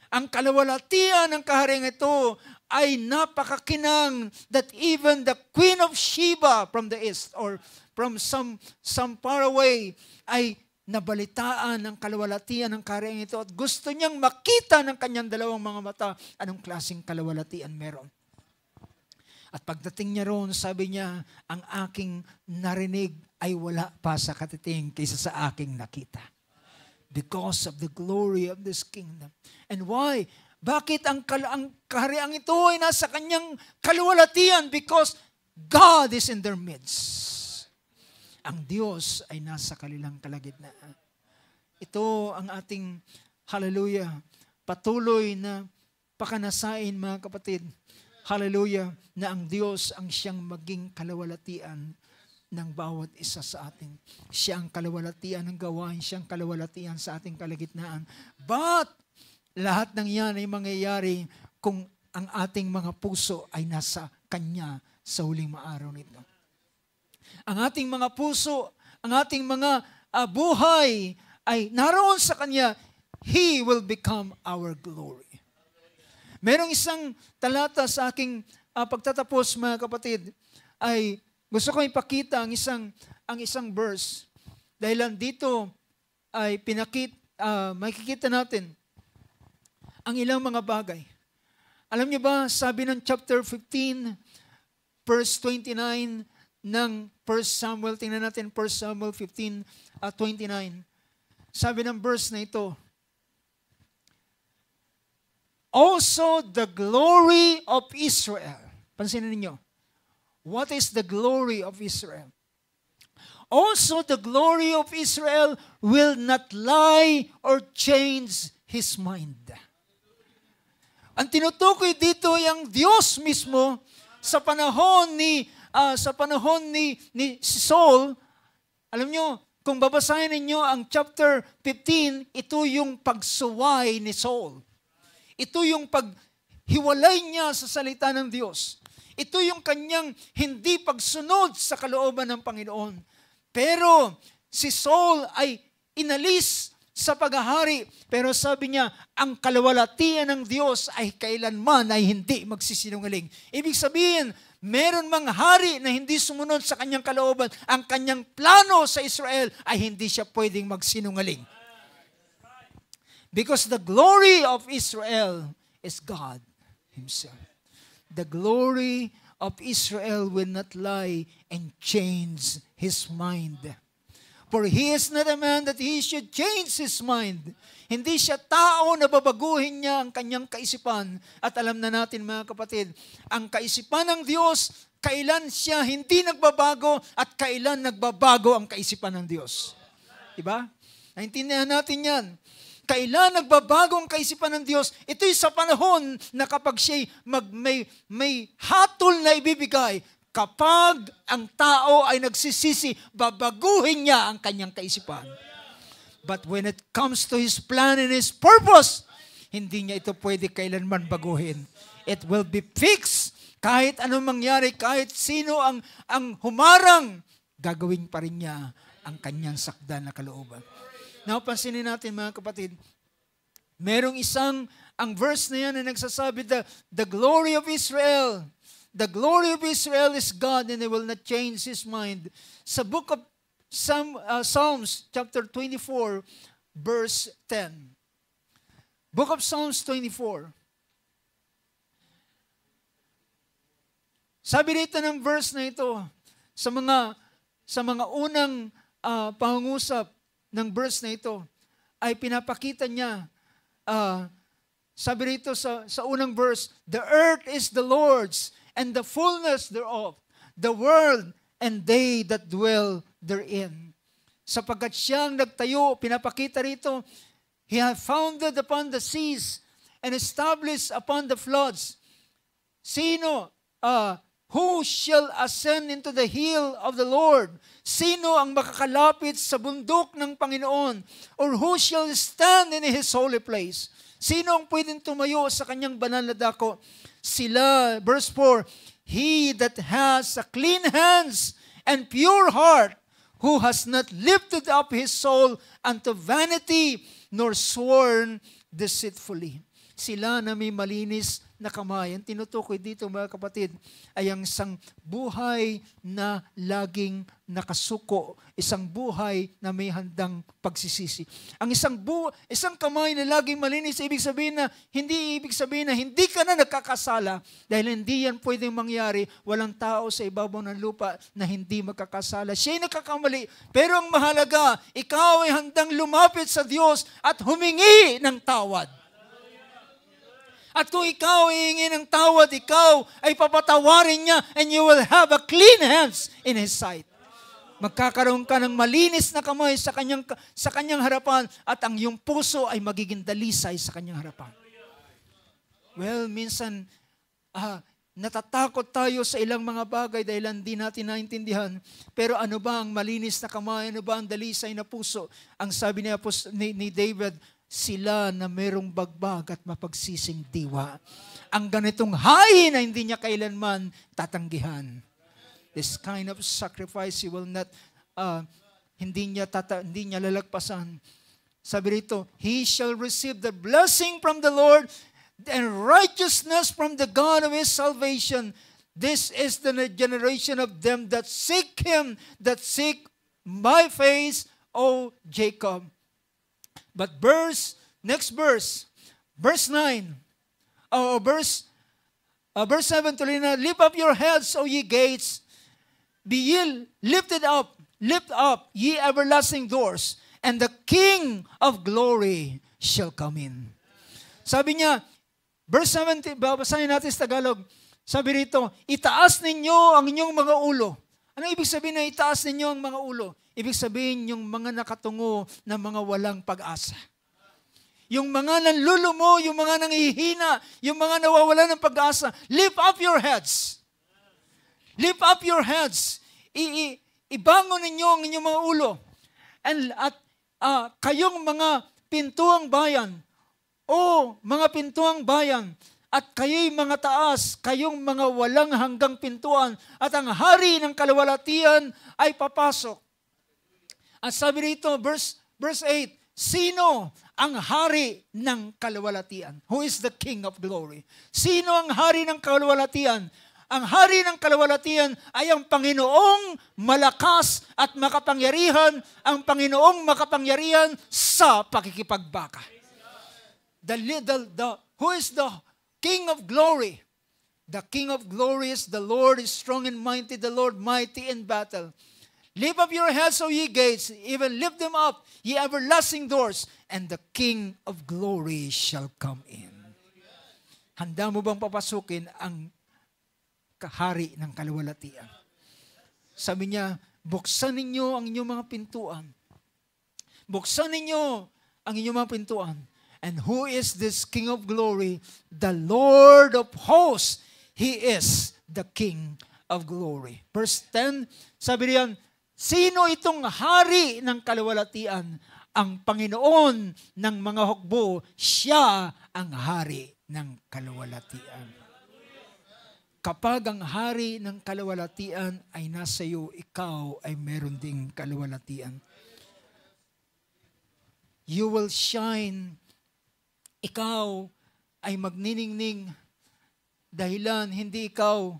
Ang kalawalatian ng kaharian ito ay napakakinang that even the Queen of Sheba from the east or from some far away ay nabalitaan ng kalawalatian ng kaharian ito at gusto niyang makita ng kanyang dalawang mga mata anong klaseng kalawalatian meron. At pagdating niya roon, sabi niya, ang aking narinig ay wala pa sa katiting kaysa sa aking nakita. Because of the glory of this kingdom. And why? Bakit ang kaharian ito ay nasa kanyang kalawalatian? Because God is in their midst. Ang Diyos ay nasa kanilang kalagitnaan. Ito ang ating, hallelujah, patuloy na pakanasain, mga kapatid. Hallelujah, na ang Diyos ang siyang maging kalawalatian ng bawat isa sa atin. Siya ang kalawalatian ng gawain, siya ang kalawalatian sa ating kalagitnaan. But, lahat ng yan ay mangyayari kung ang ating mga puso ay nasa Kanya sa huling maaraw nito. Ang ating mga puso, ang ating mga buhay ay naroon sa Kanya, He will become our glory. Merong isang talata sa aking pagtatapos, mga kapatid, ay gusto ko ipakita ang isang verse. Dahil dito ay makikita natin ang ilang mga bagay. Alam niyo ba, sabi ng chapter 15, verse 29 ng 1 Samuel, tingnan natin 1 Samuel 15, 29. Sabi ng verse na ito, also the glory of Israel. Pansinin ninyo. What is the glory of Israel? Also the glory of Israel will not lie or change his mind. Ang tinutukoy dito ay ang Diyos mismo sa panahon ni Saul. Alam nyo, kung babasahin ninyo ang chapter 15, ito yung pagsuway ni Saul. Ito yung paghiwalay niya sa salita ng Diyos. Ito yung kanyang hindi pagsunod sa kalooban ng Panginoon. Pero si Saul ay inalis sa paghahari. Pero sabi niya, ang kalawalatian ng Diyos ay kailanman ay hindi magsisinungaling. Ibig sabihin, meron mang hari na hindi sumunod sa kanyang kalooban, ang kanyang plano sa Israel ay hindi siya pwedeng magsinungaling. Because the glory of Israel is God Himself. The glory of Israel will not lie and change His mind. For He is not a man that He should change His mind. Hindi siya tao na babaguhin niya ang kanyang kaisipan. At alam na natin, mga kapatid, ang kaisipan ng Diyos, kailan siya hindi nagbabago at kailan nagbabago ang kaisipan ng Diyos. Diba? Naintindihan natin yan. Kailan nagbabago ang kaisipan ng Diyos? Ito'y sa panahon na kapag siya'y may hatol na ibibigay, kapag ang tao ay nagsisisi, babaguhin niya ang kanyang kaisipan. But when it comes to His plan and His purpose, hindi niya ito pwede kailanman baguhin. It will be fixed. Kahit anong mangyari, kahit sino ang humarang, gagawin pa rin niya ang kanyang sakdan na kalooban. Now, pansinin natin mga kapatid, merong ang verse na yan na nagsasabi, the glory of Israel. The glory of Israel is God and He will not change His mind. Sa book of Psalms, chapter 24, verse 10. Book of Psalms 24. Sabi dito ng verse na ito, sa mga unang pangungusap ng verse na ito, ay pinapakita niya, sabi rito sa unang verse, the earth is the Lord's, and the fullness thereof, the world, and they that dwell therein. Sapagkat siyang nagtayo, pinapakita rito, He hath founded upon the seas, and established upon the floods. Sino, who shall ascend into the hill of the Lord? Sino ang makakalapit sa bundok ng Panginoon? Or who shall stand in His holy place? Sino ang pwedeng tumayo sa kanyang banal na dako? Sila, verse 4, He that has a clean hands and pure heart, who has not lifted up his soul unto vanity, nor sworn deceitfully. Sila na may malinis na kamay. Ang tinutukoy dito mga kapatid ay ang isang buhay na laging nakasuko. Isang buhay na may handang pagsisisi. Ang isang kamay na laging malinis, ibig sabihin na hindi ka na nagkakasala dahil hindi yan pwedeng mangyari. Walang tao sa ibabaw ng lupa na hindi magkakasala. Siya'y nagkakamali. Pero ang mahalaga, ikaw ay handang lumapit sa Diyos at humingi ng tawad. At kung ikaw ay hingi ng tawad, ikaw ay papatawarin niya and you will have a clean hands in His sight. Magkakaroon ka ng malinis na kamay sa kanyang harapan at ang iyong puso ay magiging dalisay sa kanyang harapan. Well, minsan, natatakot tayo sa ilang mga bagay dahil hindi natin naintindihan. Pero ano ba ang malinis na kamay? Ano ba ang dalisay na puso? Ang sabi ni David, sila na merong bagbag at mapagsising diwa. Ang ganitong hain na hindi niya kailanman tatanggihan. This kind of sacrifice he will not, hindi niya lalagpasan. Sabi rito, He shall receive the blessing from the Lord and righteousness from the God of his salvation. This is the generation of them that seek Him, that seek my face, O Jacob. But next verse 9, verse 7 tuloy na, lift up your heads, O ye gates, be ye lifted up, lift up, ye everlasting doors, and the King of glory shall come in. Sabi niya, verse 17, babasahin natin sa Tagalog, sabi rito, itaas ninyo ang inyong mga ulo. Ano ibig sabihin na itaas ninyo ang mga ulo? Ibig sabihin yung mga nakatungo na mga walang pag-asa. Yung mga nanlulumo, yung mga nanghihina, yung mga nawawala ng pag-asa, lift up your heads. Lift up your heads. Ibangon ninyo ang inyong mga ulo. At kayong mga pintuang bayan, mga pintuang bayan, at kayo'y mga taas, kayong mga walang hanggang pintuan, at ang hari ng kaluwalhatian ay papasok. At sabi rito, verse 8, sino ang hari ng kaluwalhatian? Who is the King of glory? Sino ang hari ng kaluwalhatian? Ang hari ng kaluwalhatian ay ang Panginoong malakas at makapangyarihan, ang Panginoong makapangyarihan sa pakikipagbaka. Who is the King of glory? The King of glory is the Lord is strong and mighty, the Lord mighty in battle. Lift up your heads, O ye gates, even lift them up, ye everlasting doors, and the King of glory shall come in. Handa mo bang papasukin ang kahari ng kaluwalhatian? Sabi niya, buksan ninyo ang inyong mga pintuan. Buksan ninyo ang inyong mga pintuan. And who is this King of glory? The Lord of hosts. He is the King of glory. Verse 10, sabi riyan, sino itong hari ng kaluwalhatian? Ang Panginoon ng mga hukbo, siya ang hari ng kaluwalhatian. Kapag ang hari ng kaluwalhatian ay nasa iyo, ikaw ay meron ding kaluwalhatian. You will shine. Ikaw ay magniningning dahilan hindi ikaw,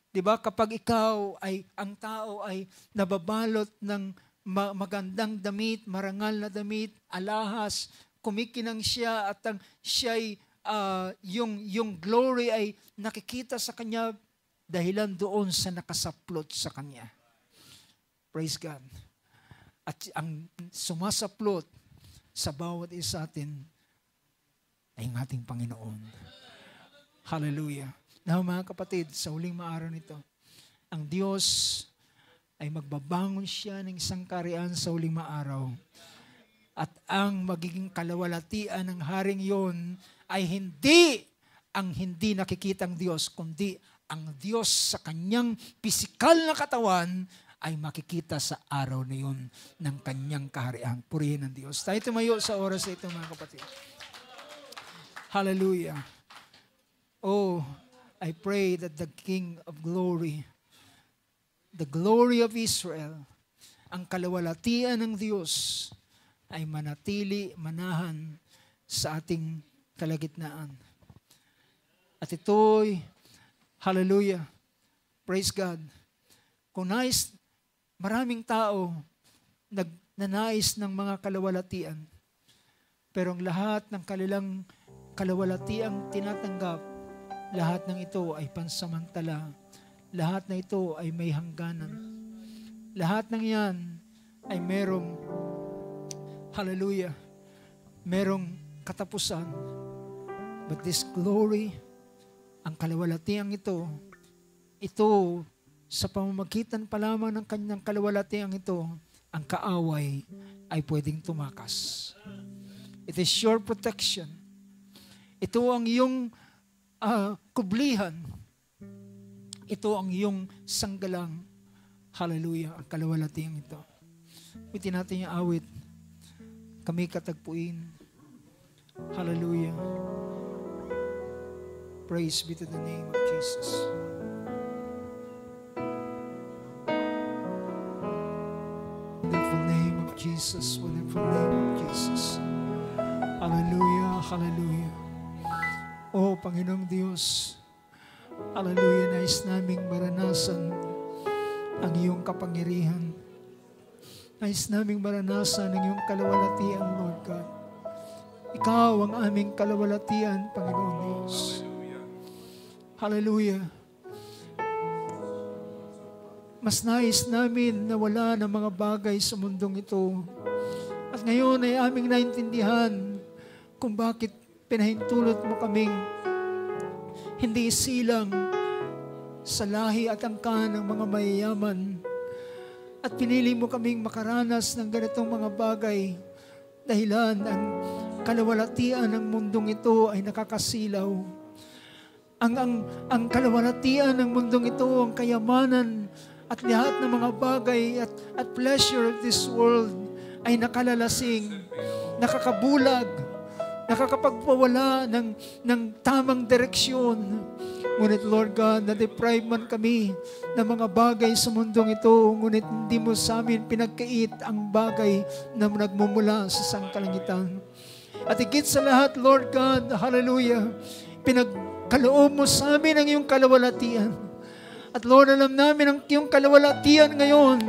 'di ba? Kapag ikaw ay ang tao ay nababalot ng magandang damit, marangal na damit, alahas, kumikinang siya at ang siya'y yung glory ay nakikita sa kanya dahilan doon sa nakasaplot sa kanya. Praise God. At ang sumasaplot sa bawat isa atin ay ang ating Panginoon. Hallelujah. Now mga kapatid, sa huling maaraw nito, ang Diyos ay magbabangon siya ng isang kaharian sa huling maaraw. At ang magiging kaluwalhatian ng haring yon ay hindi ang hindi nakikitang Diyos, kundi ang Diyos sa kanyang pisikal na katawan ay makikita sa araw na yun ng kanyang kaharian. Purihin ang Diyos. Tayo tumayo sa oras na ito, mga kapatid. Hallelujah. Oh, I pray that the King of glory, the glory of Israel, ang kaluwalhatian ng Diyos ay manatili, manahan sa ating kalagitnaan. At ito'y, hallelujah, praise God. Kung maraming tao nagnanais ng mga kaluwalhatian, pero ang lahat ng kanilang kaluwalhatiang tinatanggap, lahat ng ito ay pansamantala. Lahat na ito ay may hangganan. Lahat ng yan ay merong, hallelujah, merong katapusan. But this glory, ang kaluwalhatiang ito sa pamamagitan pa lamang ng kanyang kaluwalhatiang ito, ang kaaway ay pwedeng tumakas. It is your protection. Ito ang iyong kublihan. Ito ang iyong sanggalang. Hallelujah, ang kaluwalhatiang ito. Bitin natin yung awit. Kami katagpuin. Hallelujah. Praise be to the name of Jesus. Wonderful name of Jesus. Wonderful name of Jesus. Hallelujah, hallelujah. Oh, Panginoong Diyos, hallelujah, nais naming maranasan ang iyong kapangyarihan. Nais naming maranasan ang iyong kaluwalhatian, Lord God. Ikaw ang aming kaluwalhatian, Panginoong Diyos. Hallelujah. Mas nais namin na wala ng mga bagay sa mundong ito. At ngayon ay aming naintindihan kung bakit pinahintulot mo kaming hindi silang sa lahi at angkan ng mga mayayaman. At pinili mo kaming makaranas ng ganitong mga bagay dahilan ang kaluwalhatian ng mundong ito ay nakakasilaw. Ang kaluwalhatian ng mundong ito, ang kayamanan at lahat ng mga bagay at pleasure of this world ay nakalalasing, nakakabulag, nakakapagpawala ng tamang direksyon. Ngunit Lord God, na-deprive man kami ng mga bagay sa mundong ito, ngunit hindi mo sa amin pinagkait ang bagay na nagmumula sa sangkalangitan. At higit sa lahat, Lord God, hallelujah, pinagkaloob mo sa amin ang iyong kaluwalhatian. At Lord, alam namin ang iyong kaluwalhatian ngayon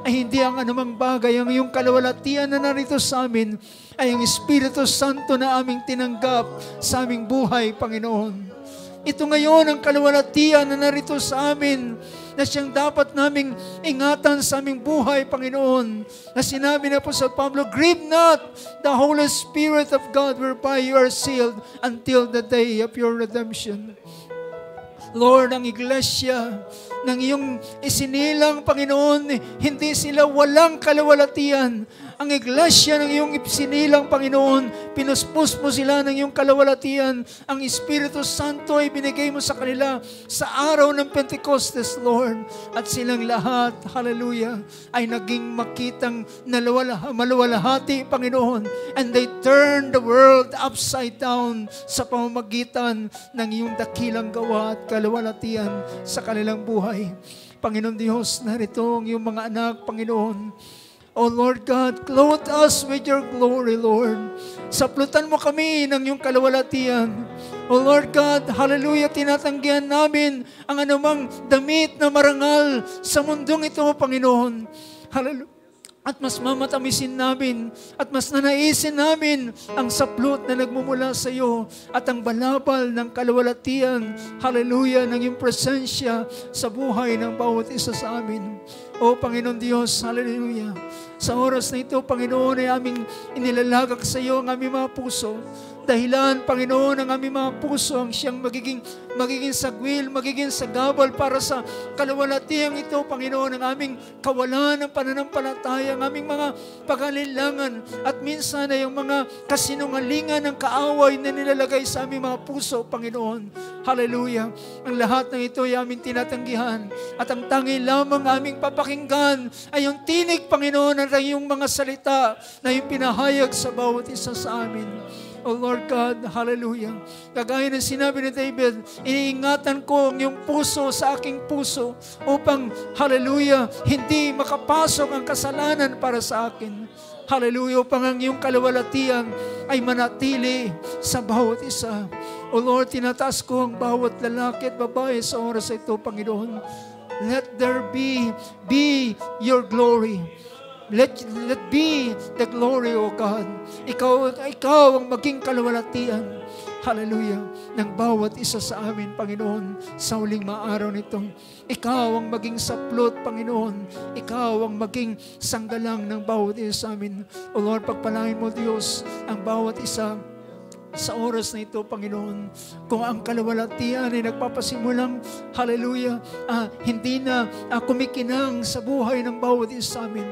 ay hindi ang anumang bagay. Ang iyong kaluwalhatian na narito sa amin ay ang Espiritu Santo na aming tinanggap sa aming buhay, Panginoon. Ito ngayon ang kaluwalhatian na narito sa amin na siyang dapat naming ingatan sa aming buhay, Panginoon. Na sinabi na po sa Pablo, grieve not the Holy Spirit of God whereby you are sealed until the day of your redemption. Lord, ang iglesia ng iyong isinilang, Panginoon, hindi sila walang kalawalatian. Ang iglesia ng iyong sinilang, Panginoon, pinuspos mo sila ng iyong kalawalatian. Ang Espiritu Santo ay binigay mo sa kanila sa araw ng Pentecostes, Lord. At silang lahat, hallelujah, ay naging makitang maluwalhati, Panginoon. And they turned the world upside down sa pamamagitan ng iyong dakilang gawa at kalawalatian sa kanilang buhay. Panginoon Diyos, narito ang iyong mga anak, Panginoon. Oh Lord God, clothe us with your glory, Lord. Saplutan mo kami ng iyong kalawalatian. Oh Lord God, hallelujah, tinatanggihan namin ang anumang damit na marangal sa mundong ito, Panginoon. Hallelujah. At mas mamatamisin namin at mas nanaisin namin ang saplot na nagmumula sa iyo at ang balabal ng kalawalatian, hallelujah, ng iyong presensya sa buhay ng bawat isa sa amin. O Panginoon Diyos, hallelujah. Sa oras na ito, Panginoon, ay aming inilalagak sa iyo ang aming mga puso. Dahilan, Panginoon, ang aming mga puso ang siyang magiging sagwil, magiging sagabal para sa kalawalatiang ito, Panginoon, ang aming kawalan ng pananampalataya, ang aming mga pag-alilangan, at minsan ay yung mga kasinungalingan ng kaaway na nilalagay sa aming mga puso, Panginoon. Hallelujah. Ang lahat ng ito ay aming tinatanggihan, at ang tangi lamang aming papakinggan ay yung tinig, Panginoon, at ang iyong mga salita na yung pinahayag sa bawat isa sa amin. Oh Lord God, hallelujah. Kagaya ng sinabi ni David, iniingatan ko ang iyong puso sa aking puso upang, hallelujah, hindi makapasok ang kasalanan para sa akin. Hallelujah, upang ang iyong kalawalatian ay manatili sa bawat isa. Oh Lord, tinataas ko ang bawat lalaki at babae sa oras ito, Panginoon. Let there be your glory. Let be the glory, O God. Ikaw ang maging kalawalatian, hallelujah, ng bawat isa sa amin, Panginoon, sa huling maaraw nito. Ikaw ang maging saplot, Panginoon. Ikaw ang maging sanggalang ng bawat isa sa amin. O Lord, pagpalain mo, Diyos, ang bawat isa sa oras na ito, Panginoon. Kung ang kalawalatian ay nagpapasimulang, hallelujah, hindi na kumikinang sa buhay ng bawat isa sa amin.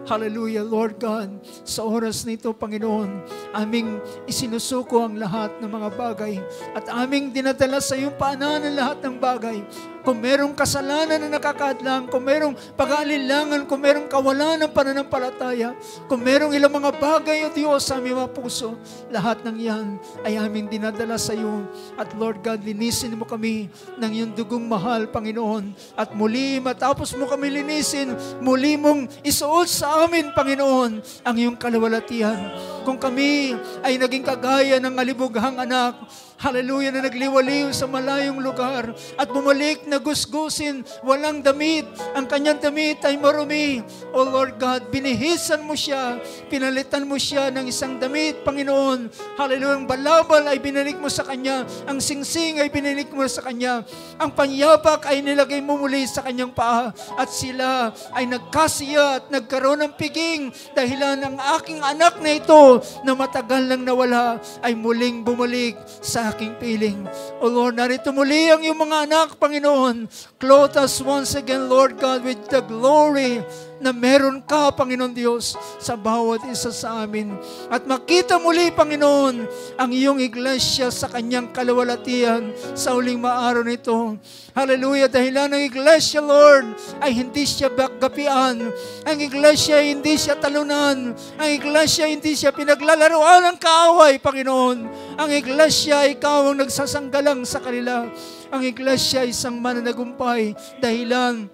Hallelujah, Lord God, sa oras na ito, Panginoon, aming isinusuko ang lahat ng mga bagay at aming dinadala sa iyong paanan ang lahat ng bagay. Kung merong kasalanan na nakakadlang, kung merong pag-aalilangan, kung merong kawalan ng pananampalataya, kung merong ilang mga bagay, O Diyos, sa aming mga puso, lahat ng yan ay aming dinadala sa iyo. At Lord God, linisin mo kami ng iyong dugong mahal, Panginoon. At muli, matapos mo kami linisin, muli mong isuot sa amin, Panginoon, ang iyong kalawalatian. Kung kami ay naging kagaya ng alibughang anak, hallelujah, na nagliwaliw sa malayong lugar at bumalik na gusgusin, walang damit, ang kanyang damit ay marumi. O Lord God, binihisan mo siya, pinalitan mo siya ng isang damit, Panginoon. Hallelujah, ang balabal ay binalik mo sa kanya, ang singsing ay binalik mo sa kanya, ang panyapak ay nilagay mo muli sa kanyang paa, at sila ay nagkasiya at nagkaroon ng piging dahilan ang aking anak na ito na matagal nang nawala ay muling bumalik sa aking piling. O Lord, narito muli ang iyong mga anak, Panginoon. Clothe us once again, Lord God, with the glory na meron ka, Panginoon Diyos, sa bawat isa sa amin. At makita muli, Panginoon, ang iyong iglesia sa kanyang kalawalatian sa huling maaraw nito. Hallelujah, dahilan ng iglesia, Lord, ay hindi siya gapian. Ang iglesia ay hindi siya talunan. Ang iglesia ay hindi siya pinaglalaroan ng kaaway, Panginoon. Ang iglesia ay ikaw ang nagsasanggalang sa kanila. Ang iglesia ay isang mananagumpay dahilan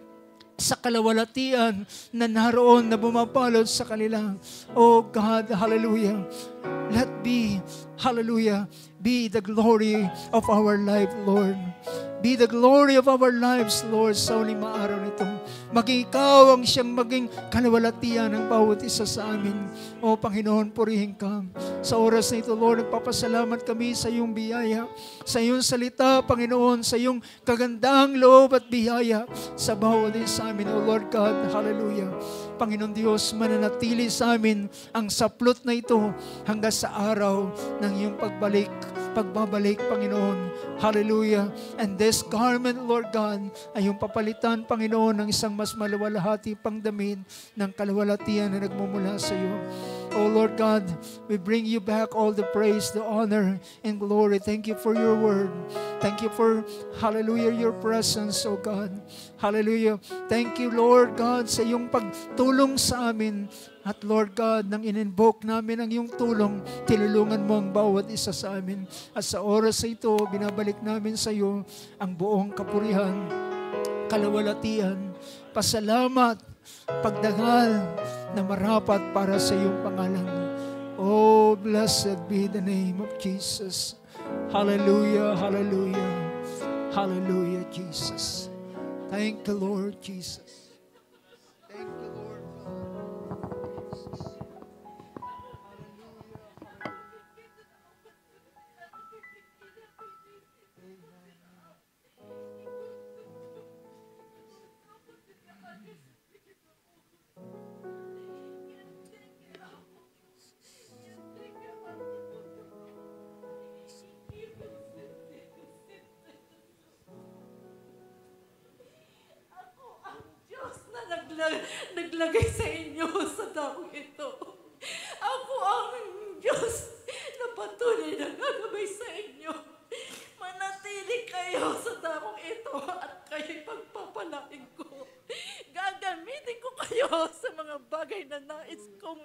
sa kalawalatian na naroon na bumapalot sa kanila. Oh God, hallelujah. Let be, hallelujah, be the glory of our life, Lord. Be the glory of our lives, Lord, sa huling maaraw nito. Maging ikaw ang siyang maging kalawalatian ng bawat isa sa amin. O Panginoon, purihin ka. Sa oras na ito, Lord, nagpapasalamat kami sa iyong biyaya, sa iyong salita, Panginoon, sa iyong kagandahang loob at biyaya sa bawat isa sa amin, O Lord God, hallelujah. Panginoon Diyos, mananatili sa amin ang saplot na ito hanggang sa araw ng iyong pagbabalik, Panginoon. Hallelujah. And this garment, Lord God, ay yung papalitan, Panginoon, ng isang mas maluwalhati pang damit ng kaluwalhatian na nagmumula sa iyo. Oh Lord God, we bring you back all the praise, the honor, and glory. Thank you for your word. Thank you for, hallelujah, your presence, oh God. Hallelujah. Thank you, Lord God, sa iyong pagtulong sa amin. At Lord God, nang in-invoke namin ang iyong tulong, tinulungan mo ang bawat isa sa amin. At sa oras na ito, binabalik namin sa iyo ang buong kapurihan, kaluwalhatian, pasalamat, pagdangal na marapat para sa iyong pangalan. Oh, blessed be the name of Jesus. Hallelujah, hallelujah, hallelujah, Jesus. Thank you, Lord Jesus. Thank you, Lord. Naglagay sa inyo sa dakong ito. Ako ang Diyos na patuloy na gagabay sa inyo. Manatili kayo sa dakong ito at kayo'y pagpapalain ko. Gagamitin ko kayo sa mga bagay na nais kong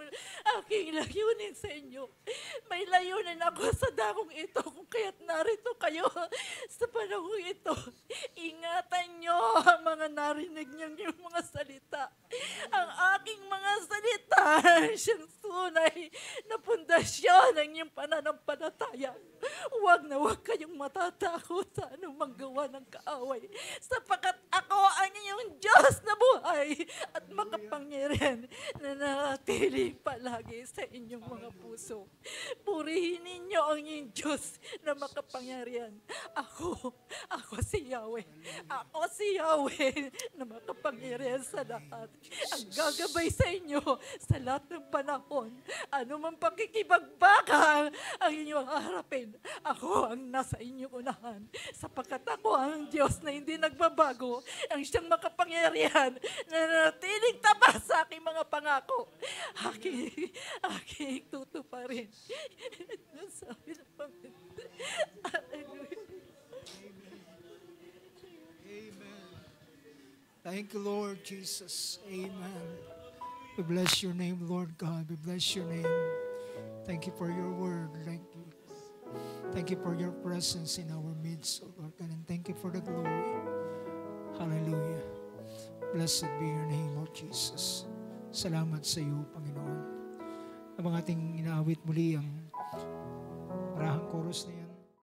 aking layunin sa inyo. May layunin ako sa dakong ito kung kaya't narito kayo sa panahon ito. Ingatan nyo ang mga narinig niyong mga salita. Ang aking mga salita siyang tunay na pundasyon ng iyong pananampalataya. Huwag na huwag kayong matatakot sa anumang gawa ng kaaway, sapagkat ako ang inyong Diyos na buhay at makapangyarihan na nanatili palagi sa inyong mga puso. Purihin ninyo ang inyong Diyos na makapangyarihan. Ako si Yahweh. Ako si Yahweh na makapangyarihan sa lahat. Ang gagabay sa inyo sa lahat ng panahon. Ano man pakikibagbaga ang inyong harapin, ako ang nasa inyong unahan. Sapagkat ako ang Diyos na hindi nagbabago, ang siyang makapangyarihan na nanatiling tapat sa aking mga pangako. Aking tutuparin. Sabi ng Panginoon. Hallelujah. Amen. Thank you, Lord Jesus. Amen. We bless your name, Lord God. We bless your name. Thank you for your word. Thank you for your presence in our midst, oh Lord God. And thank you for the glory. Hallelujah. Blessed be your name, oh Jesus. Salamat sa iyo, Panginoon. Ang ating inaawit muli ang marahang chorus na yan.